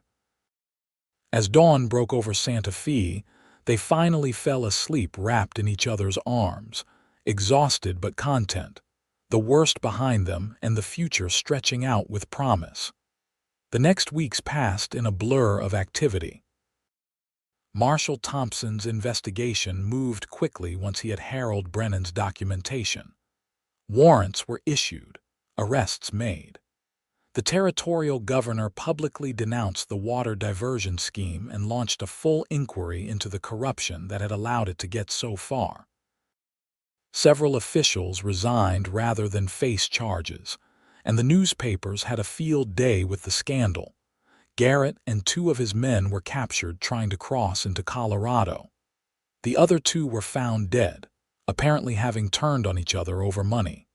As dawn broke over Santa Fe, they finally fell asleep wrapped in each other's arms, exhausted but content, the worst behind them and the future stretching out with promise. The next weeks passed in a blur of activity. Marshal Thompson's investigation moved quickly once he had Harold Brennan's documentation. Warrants were issued, arrests made. The territorial governor publicly denounced the water diversion scheme and launched a full inquiry into the corruption that had allowed it to get so far. Several officials resigned rather than face charges, and the newspapers had a field day with the scandal. Garrett and 2 of his men were captured trying to cross into Colorado. The other 2 were found dead, apparently having turned on each other over money.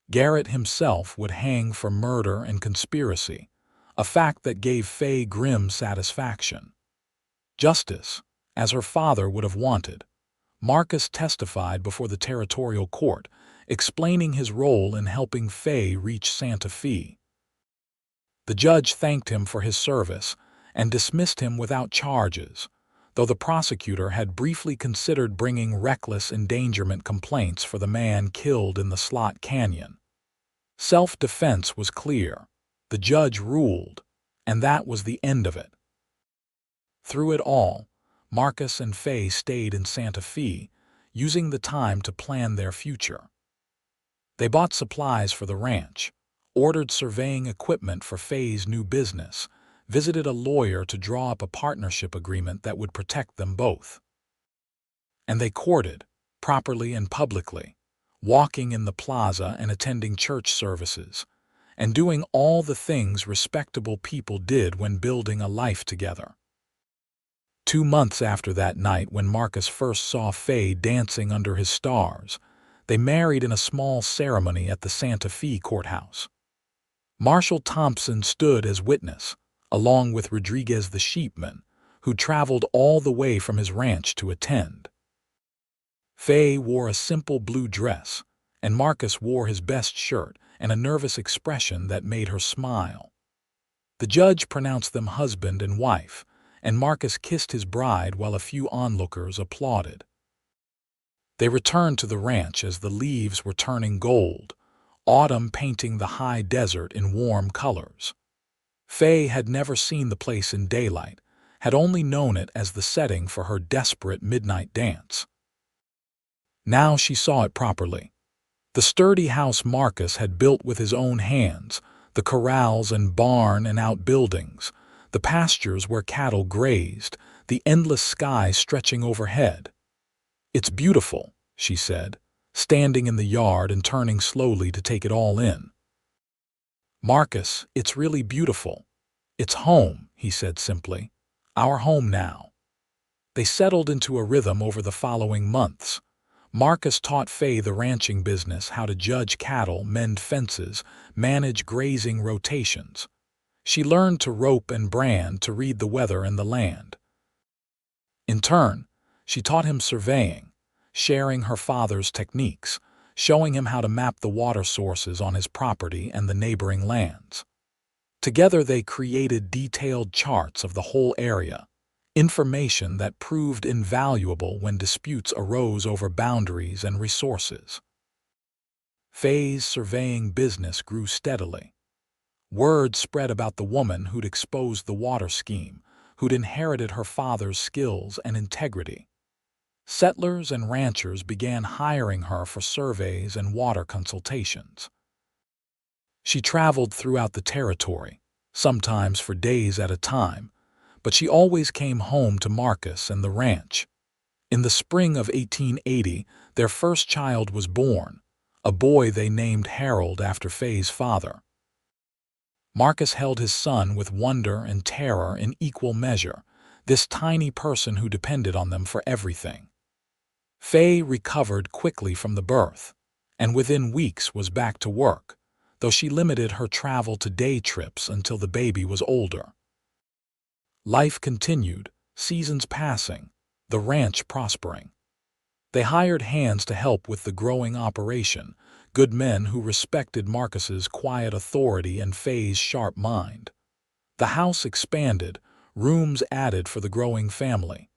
Garrett himself would hang for murder and conspiracy, a fact that gave Faye grim satisfaction. Justice, as her father would have wanted. Marcus testified before the territorial court, explaining his role in helping Faye reach Santa Fe. The judge thanked him for his service and dismissed him without charges, though the prosecutor had briefly considered bringing reckless endangerment complaints for the man killed in the Slot Canyon. Self-defense was clear. The judge ruled, and that was the end of it. Through it all, Marcus and Faye stayed in Santa Fe, using the time to plan their future. They bought supplies for the ranch, ordered surveying equipment for Faye's new business, visited a lawyer to draw up a partnership agreement that would protect them both. And they courted, properly and publicly, walking in the plaza and attending church services, and doing all the things respectable people did when building a life together. 2 months after that night when Marcus first saw Faye dancing under his stars, they married in a small ceremony at the Santa Fe courthouse. Marshal Thompson stood as witness, along with Rodriguez the sheepman, who traveled all the way from his ranch to attend. Faye wore a simple blue dress, and Marcus wore his best shirt and a nervous expression that made her smile. The judge pronounced them husband and wife, and Marcus kissed his bride while a few onlookers applauded. They returned to the ranch as the leaves were turning gold, autumn painting the high desert in warm colors. Faye had never seen the place in daylight, had only known it as the setting for her desperate midnight dance. Now she saw it properly. The sturdy house Marcus had built with his own hands, the corrals and barn and outbuildings, the pastures where cattle grazed, the endless sky stretching overhead. "It's beautiful," she said, standing in the yard and turning slowly to take it all in. "Marcus, it's really beautiful. It's home," he said simply. "Our home now." They settled into a rhythm over the following months. Marcus taught Faye the ranching business, how to judge cattle, mend fences, manage grazing rotations. She learned to rope and brand, to read the weather and the land. In turn, she taught him surveying, sharing her father's techniques, showing him how to map the water sources on his property and the neighboring lands. Together they created detailed charts of the whole area, information that proved invaluable when disputes arose over boundaries and resources. Faye's surveying business grew steadily. Word spread about the woman who'd exposed the water scheme, who'd inherited her father's skills and integrity. Settlers and ranchers began hiring her for surveys and water consultations. She traveled throughout the territory, sometimes for days at a time, but she always came home to Marcus and the ranch. In the spring of 1880, their first child was born, a boy they named Harold after Faye's father. Marcus held his son with wonder and terror in equal measure, this tiny person who depended on them for everything. Faye recovered quickly from the birth, and within weeks was back to work, though she limited her travel to day trips until the baby was older. Life continued, seasons passing, the ranch prospering. They hired hands to help with the growing operation, good men who respected Marcus's quiet authority and Faye's sharp mind. The house expanded, rooms added for the growing family.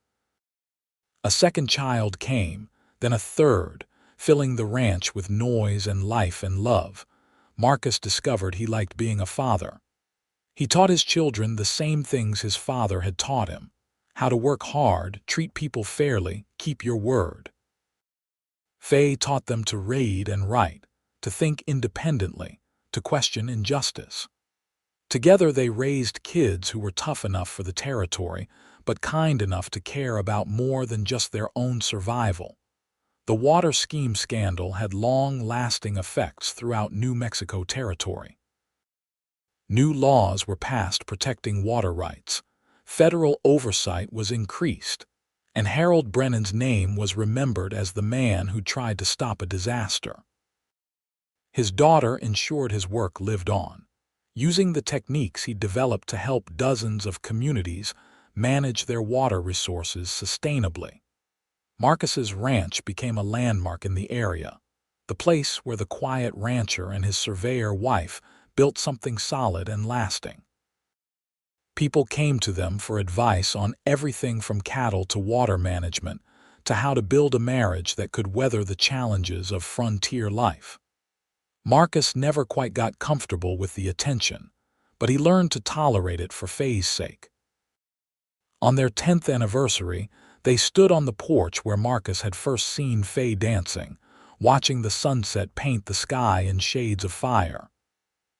A second child came, then a third, filling the ranch with noise and life and love. Marcus discovered he liked being a father. He taught his children the same things his father had taught him: how to work hard, treat people fairly, keep your word. Faye taught them to read and write, to think independently, to question injustice. Together they raised kids who were tough enough for the territory, but kind enough to care about more than just their own survival. The water scheme scandal had long-lasting effects throughout New Mexico territory. New laws were passed protecting water rights, federal oversight was increased, and Harold Brennan's name was remembered as the man who tried to stop a disaster. His daughter ensured his work lived on, using the techniques he developed to help dozens of communities manage their water resources sustainably. Marcus's ranch became a landmark in the area, the place where the quiet rancher and his surveyor wife built something solid and lasting. People came to them for advice on everything from cattle to water management, to how to build a marriage that could weather the challenges of frontier life. Marcus never quite got comfortable with the attention, but he learned to tolerate it for Faye's sake. On their 10th anniversary, they stood on the porch where Marcus had first seen Faye dancing, watching the sunset paint the sky in shades of fire.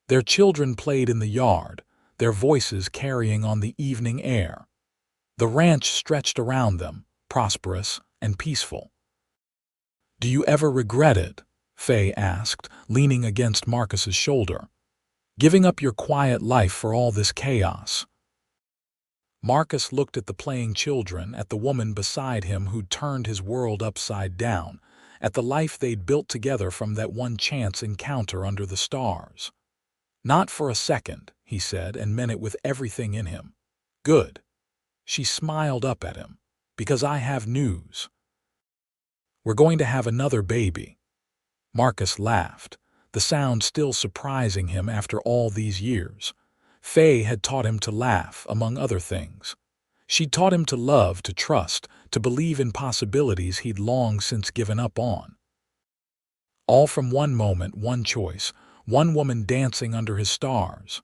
Their children played in the yard, their voices carrying on the evening air. The ranch stretched around them, prosperous and peaceful. "Do you ever regret it?" Faye asked, leaning against Marcus's shoulder. "Giving up your quiet life for all this chaos?" Marcus looked at the playing children, at the woman beside him who'd turned his world upside down, at the life they'd built together from that one chance encounter under the stars. "Not for a second," he said, and meant it with everything in him. "Good." She smiled up at him. "Because I have news. We're going to have another baby." Marcus laughed, the sound still surprising him after all these years. Faye had taught him to laugh, among other things. She'd taught him to love, to trust, to believe in possibilities he'd long since given up on. All from one moment, one choice, one woman dancing under his stars.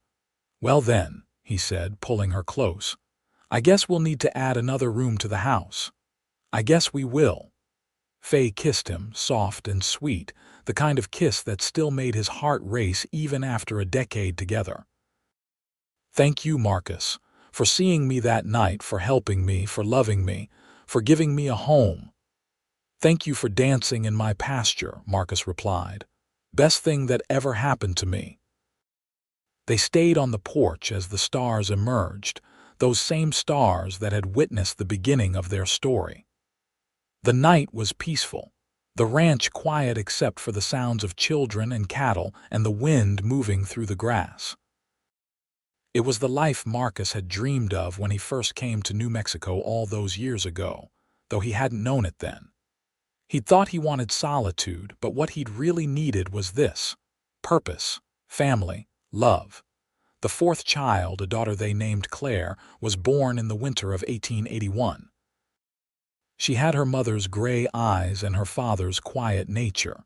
"Well then," he said, pulling her close, "I guess we'll need to add another room to the house." "I guess we will." Faye kissed him, soft and sweet, the kind of kiss that still made his heart race even after a decade together. "Thank you, Marcus, for seeing me that night, for helping me, for loving me, for giving me a home." "Thank you for dancing in my pasture," Marcus replied. "Best thing that ever happened to me." They stayed on the porch as the stars emerged, those same stars that had witnessed the beginning of their story. The night was peaceful, the ranch quiet except for the sounds of children and cattle and the wind moving through the grass. It was the life Marcus had dreamed of when he first came to New Mexico all those years ago, though he hadn't known it then. He'd thought he wanted solitude, but what he'd really needed was this: purpose, family, love. The fourth child, a daughter they named Claire, was born in the winter of 1881. She had her mother's gray eyes and her father's quiet nature.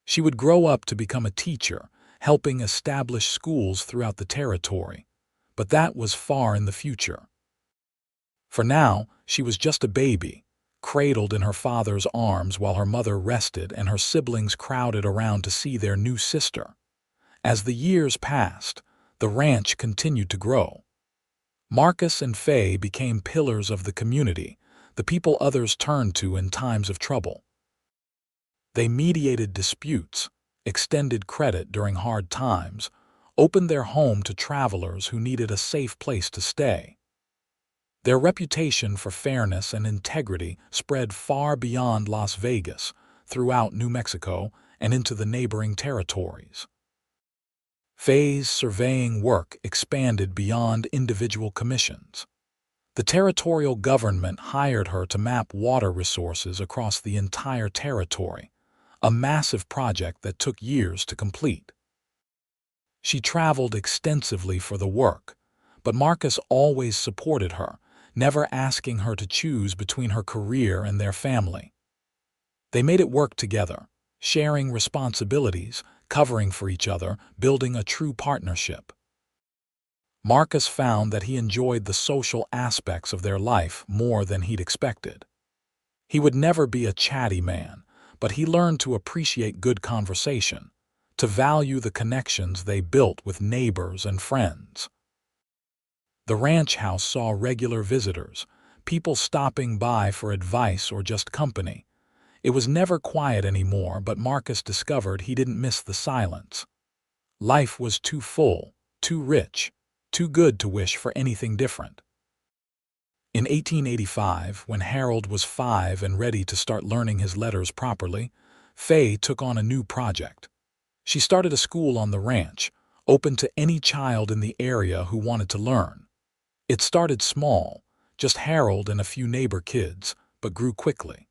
She would grow up to become a teacher, helping establish schools throughout the territory. But that was far in the future. For now, she was just a baby, cradled in her father's arms while her mother rested and her siblings crowded around to see their new sister. As the years passed, the ranch continued to grow. Marcus and Faye became pillars of the community, the people others turned to in times of trouble. They mediated disputes, extended credit during hard times, opened their home to travelers who needed a safe place to stay. Their reputation for fairness and integrity spread far beyond Las Vegas, throughout New Mexico, and into the neighboring territories. Faye's surveying work expanded beyond individual commissions. The territorial government hired her to map water resources across the entire territory, a massive project that took years to complete. She traveled extensively for the work, but Marcus always supported her, never asking her to choose between her career and their family. They made it work together, sharing responsibilities, covering for each other, building a true partnership. Marcus found that he enjoyed the social aspects of their life more than he'd expected. He would never be a chatty man, but he learned to appreciate good conversation, to value the connections they built with neighbors and friends. The ranch house saw regular visitors, people stopping by for advice or just company. It was never quiet anymore, but Marcus discovered he didn't miss the silence. Life was too full, too rich, too good to wish for anything different. In 1885, when Harold was 5 and ready to start learning his letters properly, Faye took on a new project. She started a school on the ranch, open to any child in the area who wanted to learn. It started small, just Harold and a few neighbor kids, but grew quickly.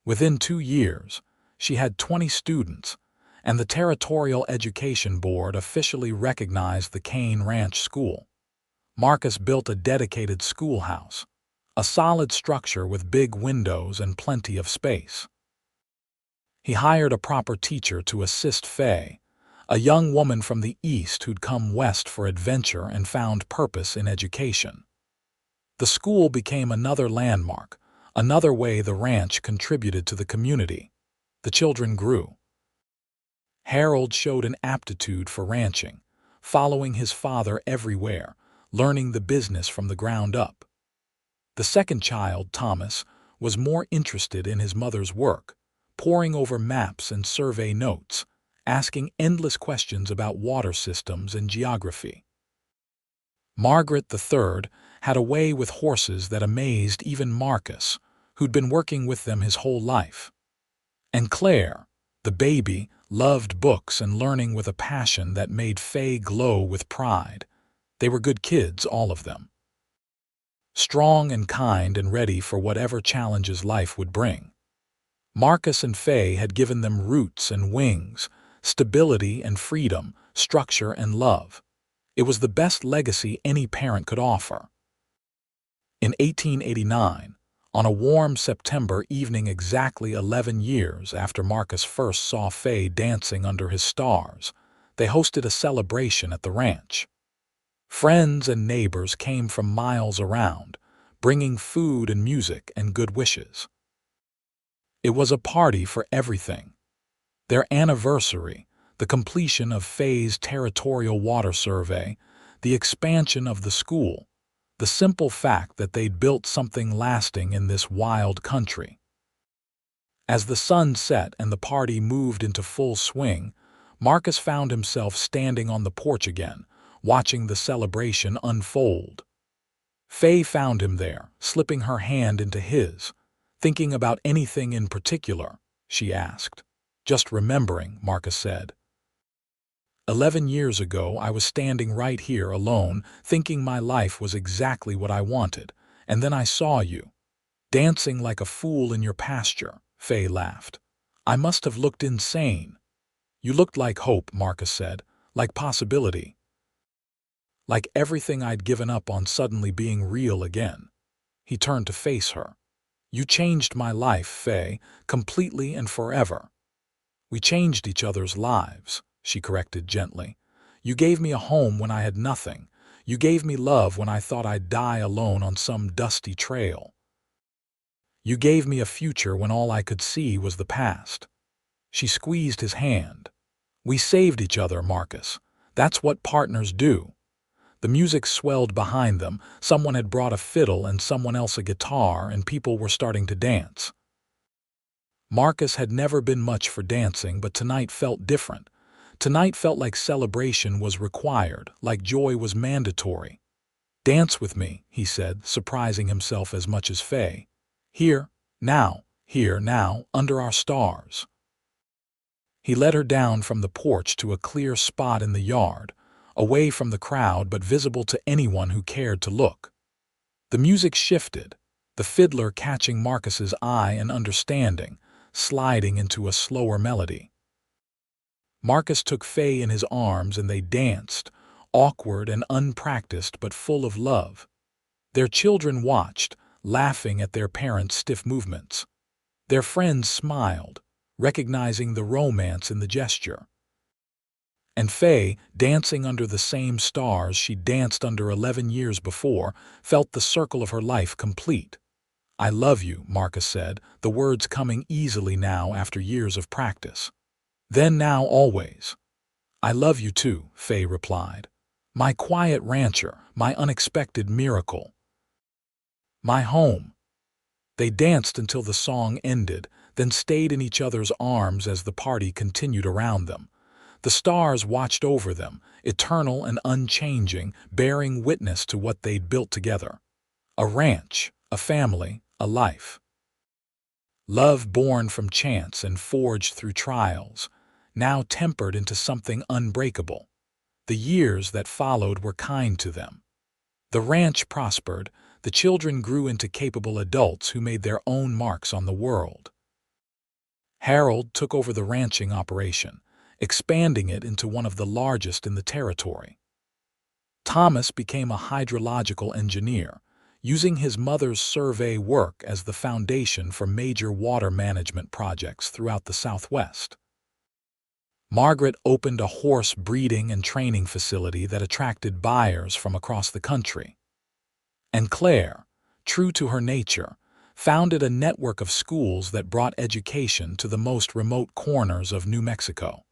Within 2 years, she had 20 students, and the Territorial Education Board officially recognized the Kane Ranch School. Marcus built a dedicated schoolhouse, a solid structure with big windows and plenty of space. He hired a proper teacher to assist Faye, a young woman from the East who'd come west for adventure and found purpose in education. The school became another landmark, another way the ranch contributed to the community. The children grew. Harold showed an aptitude for ranching, following his father everywhere, learning the business from the ground up. The second child, Thomas, was more interested in his mother's work, poring over maps and survey notes, asking endless questions about water systems and geography. Margaret III had a way with horses that amazed even Marcus, who'd been working with them his whole life. And Claire, the baby, loved books and learning with a passion that made Faye glow with pride. They were good kids, all of them. Strong and kind and ready for whatever challenges life would bring. Marcus and Faye had given them roots and wings, stability and freedom, structure and love. It was the best legacy any parent could offer. In 1889, on a warm September evening exactly 11 years after Marcus first saw Faye dancing under his stars, they hosted a celebration at the ranch. Friends and neighbors came from miles around, bringing food and music and good wishes. It was a party for everything. Their anniversary, the completion of Faye's territorial water survey, the expansion of the school, the simple fact that they'd built something lasting in this wild country. As the sun set and the party moved into full swing, Marcus found himself standing on the porch again, watching the celebration unfold. Faye found him there, slipping her hand into his. "Thinking about anything in particular?" she asked. "Just remembering," Marcus said. 11 years ago, I was standing right here alone, thinking my life was exactly what I wanted, and then I saw you, dancing like a fool in your pasture," Faye laughed. "I must have looked insane." "You looked like hope," Marcus said, "like possibility. Like everything I'd given up on suddenly being real again." He turned to face her. "You changed my life, Faye, completely and forever." "We changed each other's lives," she corrected gently. "You gave me a home when I had nothing. You gave me love when I thought I'd die alone on some dusty trail. You gave me a future when all I could see was the past." She squeezed his hand. "We saved each other, Marcus. That's what partners do." The music swelled behind them. Someone had brought a fiddle and someone else a guitar, and people were starting to dance. Marcus had never been much for dancing, but tonight felt different. Tonight felt like celebration was required, like joy was mandatory. "Dance with me," he said, surprising himself as much as Faye. Here, now, under our stars." He led her down from the porch to a clear spot in the yard, away from the crowd but visible to anyone who cared to look. The music shifted, the fiddler catching Marcus's eye and understanding, sliding into a slower melody. Marcus took Faye in his arms and they danced, awkward and unpracticed but full of love. Their children watched, laughing at their parents' stiff movements. Their friends smiled, recognizing the romance in the gesture. And Faye, dancing under the same stars she danced under 11 years before, felt the circle of her life complete. "I love you," Marcus said, the words coming easily now after years of practice. "Then, now, always." "I love you too," Faye replied. "My quiet rancher, my unexpected miracle. My home." They danced until the song ended, then stayed in each other's arms as the party continued around them. The stars watched over them, eternal and unchanging, bearing witness to what they'd built together. A ranch, a family, a life. Love born from chance and forged through trials, now tempered into something unbreakable. The years that followed were kind to them. The ranch prospered, the children grew into capable adults who made their own marks on the world. Harold took over the ranching operation, expanding it into one of the largest in the territory. Thomas became a hydrological engineer, using his mother's survey work as the foundation for major water management projects throughout the Southwest. Margaret opened a horse breeding and training facility that attracted buyers from across the country. And Claire, true to her nature, founded a network of schools that brought education to the most remote corners of New Mexico.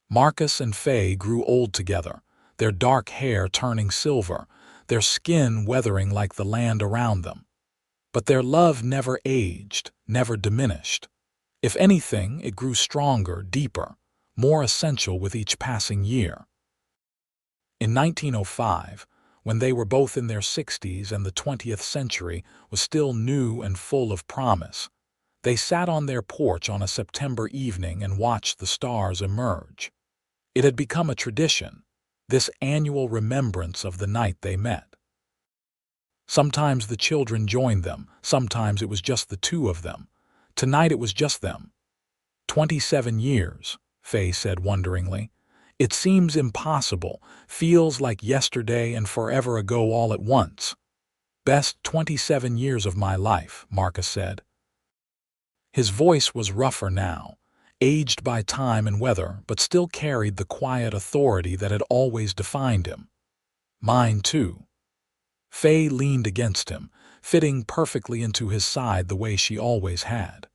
Marcus and Faye grew old together, their dark hair turning silver, their skin weathering like the land around them. But their love never aged, never diminished. If anything, it grew stronger, deeper, more essential with each passing year. In 1905, when they were both in their 60s and the 20th century was still new and full of promise, they sat on their porch on a September evening and watched the stars emerge. It had become a tradition, this annual remembrance of the night they met. Sometimes the children joined them, sometimes it was just the two of them. Tonight it was just them. 27 years, Faye said wonderingly. It seems impossible, feels like yesterday and forever ago all at once. Best 27 years of my life, Marcus said. His voice was rougher now, aged by time and weather, but still carried the quiet authority that had always defined him. Mine too. Faye leaned against him, fitting perfectly into his side the way she always had.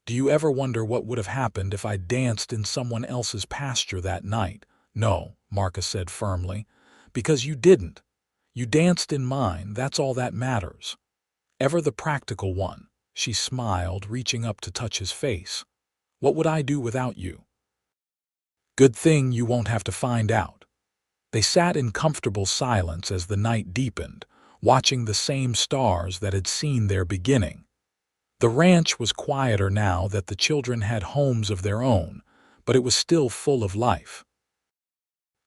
Do you ever wonder what would have happened if I danced in someone else's pasture that night? No, Marcus said firmly, because you didn't. You danced in mine, that's all that matters. Ever the practical one, She smiled, reaching up to touch his face. "What would I do without you?" "Good thing you won't have to find out." They sat in comfortable silence as the night deepened, watching the same stars that had seen their beginning. The ranch was quieter now that the children had homes of their own, but it was still full of life.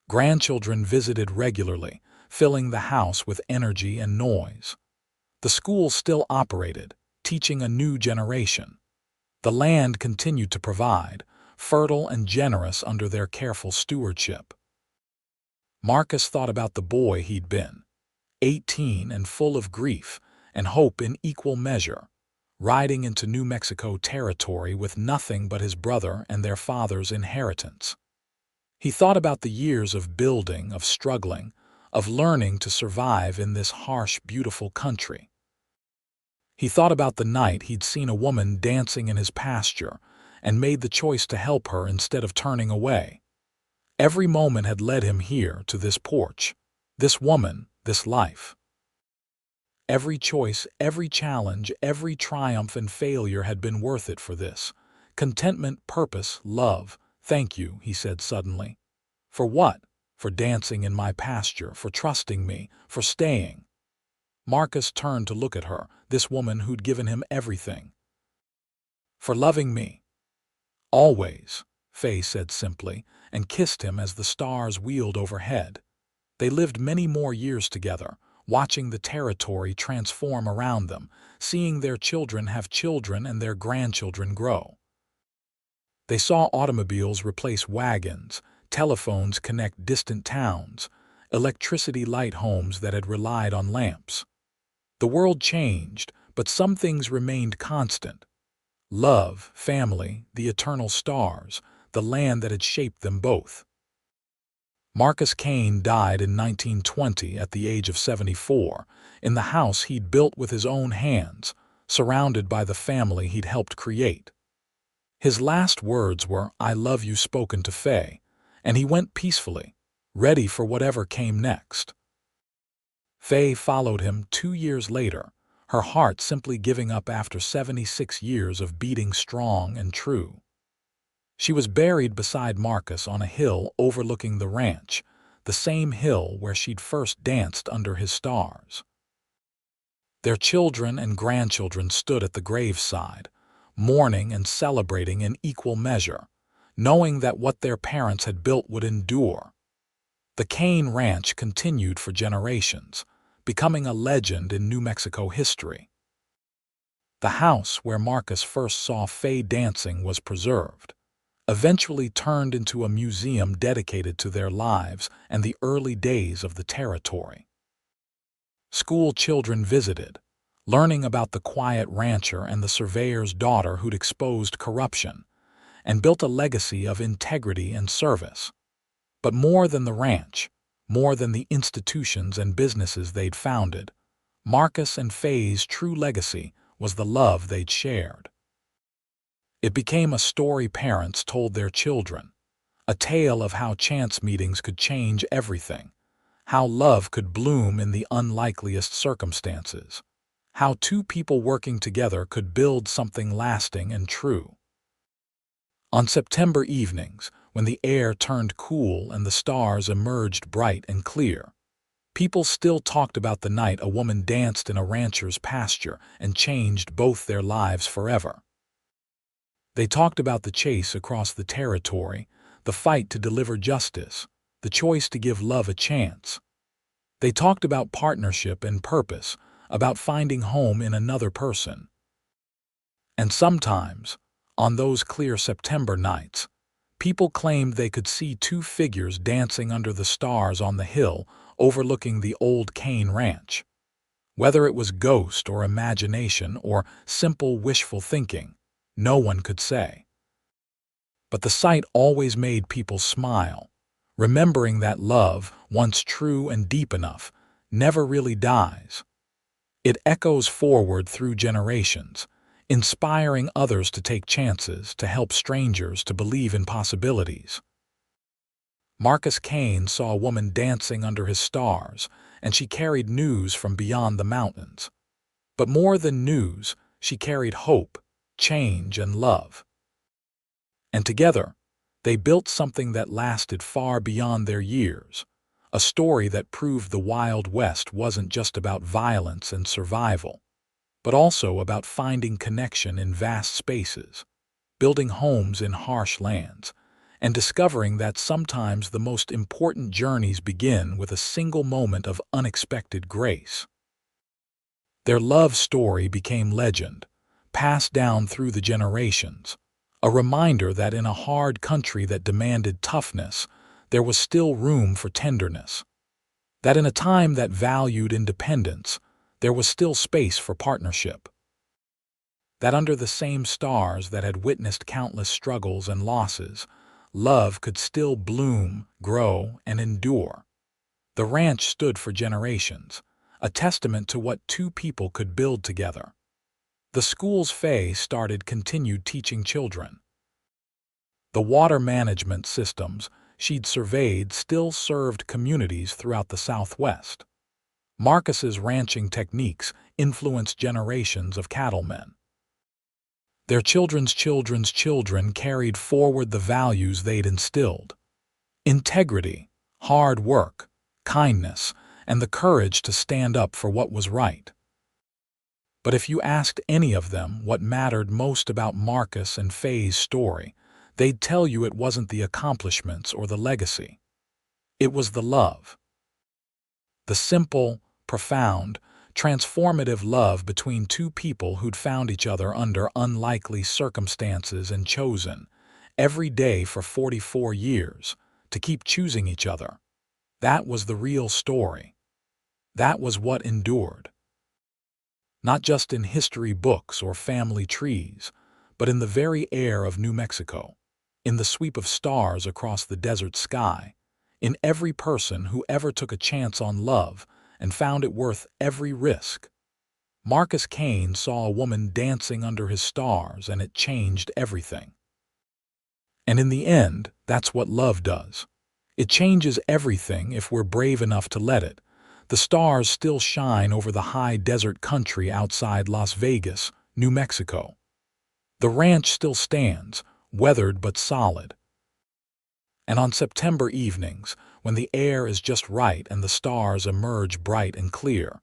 Grandchildren visited regularly, filling the house with energy and noise. The school still operated, teaching a new generation. The land continued to provide, fertile and generous under their careful stewardship. Marcus thought about the boy he'd been, 18 and full of grief and hope in equal measure, riding into New Mexico territory with nothing but his brother and their father's inheritance. He thought about the years of building, of struggling, of learning to survive in this harsh, beautiful country. He thought about the night he'd seen a woman dancing in his pasture and made the choice to help her instead of turning away. Every moment had led him here to this porch, this woman, this life. Every choice, every challenge, every triumph and failure had been worth it for this. Contentment, purpose, love. "Thank you," he said suddenly. "For what?" "For dancing in my pasture, for trusting me, for staying." Marcus turned to look at her, this woman who'd given him everything. "For loving me." "Always," Faye said simply, and kissed him as the stars wheeled overhead. They lived many more years together, watching the territory transform around them, seeing their children have children and their grandchildren grow. They saw automobiles replace wagons, telephones connect distant towns, electricity light homes that had relied on lamps. The world changed, but some things remained constant. Love, family, the eternal stars, the land that had shaped them both. Marcus Kane died in 1920 at the age of 74, in the house he'd built with his own hands, surrounded by the family he'd helped create. His last words were, "I love you," spoken to Faye, and he went peacefully, ready for whatever came next. Faye followed him 2 years later, her heart simply giving up after 76 years of beating strong and true. She was buried beside Marcus on a hill overlooking the ranch, the same hill where she'd first danced under his stars. Their children and grandchildren stood at the graveside, mourning and celebrating in equal measure, knowing that what their parents had built would endure. The Kane Ranch continued for generations, becoming a legend in New Mexico history. The house where Marcus first saw Faye dancing was preserved, eventually turned into a museum dedicated to their lives and the early days of the territory. School children visited, learning about the quiet rancher and the surveyor's daughter who'd exposed corruption and built a legacy of integrity and service. But more than the ranch, more than the institutions and businesses they'd founded, Marcus and Faye's true legacy was the love they'd shared. It became a story parents told their children, a tale of how chance meetings could change everything, how love could bloom in the unlikeliest circumstances, how two people working together could build something lasting and true. On September evenings, when the air turned cool and the stars emerged bright and clear, people still talked about the night a woman danced in a rancher's pasture and changed both their lives forever. They talked about the chase across the territory, the fight to deliver justice, the choice to give love a chance. They talked about partnership and purpose, about finding home in another person. And sometimes, on those clear September nights, people claimed they could see two figures dancing under the stars on the hill overlooking the old Kane Ranch. Whether it was ghost or imagination or simple wishful thinking, no one could say. But the sight always made people smile, remembering that love, once true and deep enough, never really dies. It echoes forward through generations, inspiring others to take chances, to help strangers to believe in possibilities. Marcus Kane saw a woman dancing under his stars, and she carried news from beyond the mountains. But more than news, She carried hope, change, and love. And together, they built something that lasted far beyond their years, a story that proved the Wild West wasn't just about violence and survival, but also about finding connection in vast spaces, building homes in harsh lands, and discovering that sometimes the most important journeys begin with a single moment of unexpected grace. Their love story became legend, passed down through the generations, a reminder that in a hard country that demanded toughness, there was still room for tenderness. That in a time that valued independence, there was still space for partnership. That under the same stars that had witnessed countless struggles and losses, love could still bloom, grow, and endure. The ranch stood for generations, a testament to what two people could build together. The schools Faye started continued teaching children. The water management systems she'd surveyed still served communities throughout the Southwest. Marcus's ranching techniques influenced generations of cattlemen. Their children's children's children carried forward the values they'd instilled: integrity, hard work, kindness, and the courage to stand up for what was right. But if you asked any of them what mattered most about Marcus and Faye's story, they'd tell you it wasn't the accomplishments or the legacy. It was the love. The simple, profound, transformative love between two people who'd found each other under unlikely circumstances and chosen, every day for 44 years, to keep choosing each other. That was the real story. That was what endured. Not just in history books or family trees, but in the very air of New Mexico, in the sweep of stars across the desert sky, in every person who ever took a chance on love and found it worth every risk. Marcus Kane saw a woman dancing under his stars, and it changed everything. And in the end, that's what love does. It changes everything if we're brave enough to let it. The stars still shine over the high desert country outside Las Vegas, New Mexico. The ranch still stands, weathered but solid. And on September evenings, when the air is just right and the stars emerge bright and clear,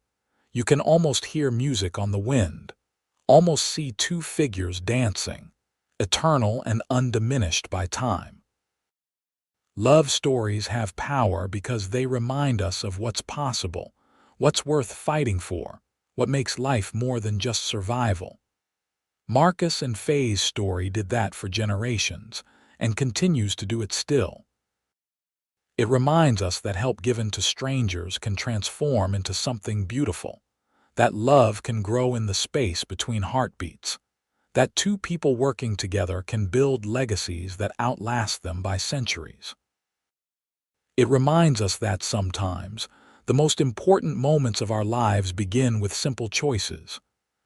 you can almost hear music on the wind, almost see two figures dancing, eternal and undiminished by time. Love stories have power because they remind us of what's possible, what's worth fighting for, what makes life more than just survival. Marcus and Faye's story did that for generations, and continues to do it still. It reminds us that help given to strangers can transform into something beautiful, that love can grow in the space between heartbeats, that two people working together can build legacies that outlast them by centuries. It reminds us that sometimes the most important moments of our lives begin with simple choices: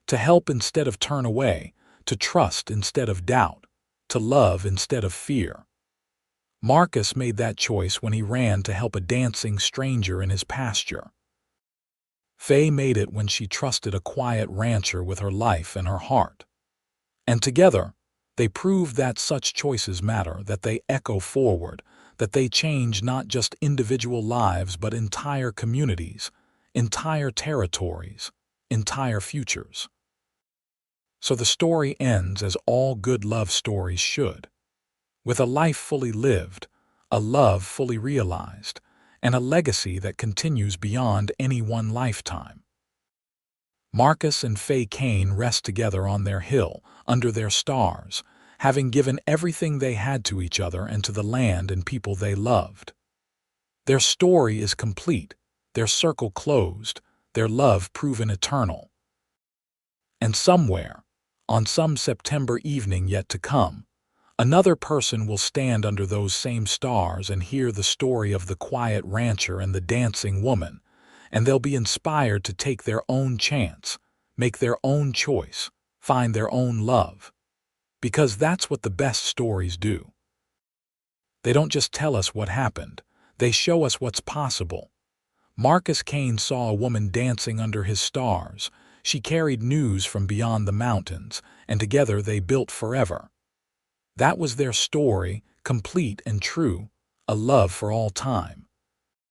to help instead of turn away, to trust instead of doubt, to love instead of fear. Marcus made that choice when he ran to help a dancing stranger in his pasture. Faye made it when she trusted a quiet rancher with her life and her heart. And together, they proved that such choices matter, that they echo forward, that they change not just individual lives but entire communities, entire territories, entire futures. So the story ends as all good love stories should, with a life fully lived, a love fully realized, and a legacy that continues beyond any one lifetime. Marcus and Faye Kane rest together on their hill, under their stars, having given everything they had to each other and to the land and people they loved. Their story is complete, their circle closed, their love proven eternal. And somewhere, on some September evening yet to come, another person will stand under those same stars and hear the story of the quiet rancher and the dancing woman, and they'll be inspired to take their own chance, make their own choice, find their own love. Because that's what the best stories do. They don't just tell us what happened, they show us what's possible. Marcus Kane saw a woman dancing under his stars. She carried news from beyond the mountains, and together they built forever. That was their story, complete and true, a love for all time.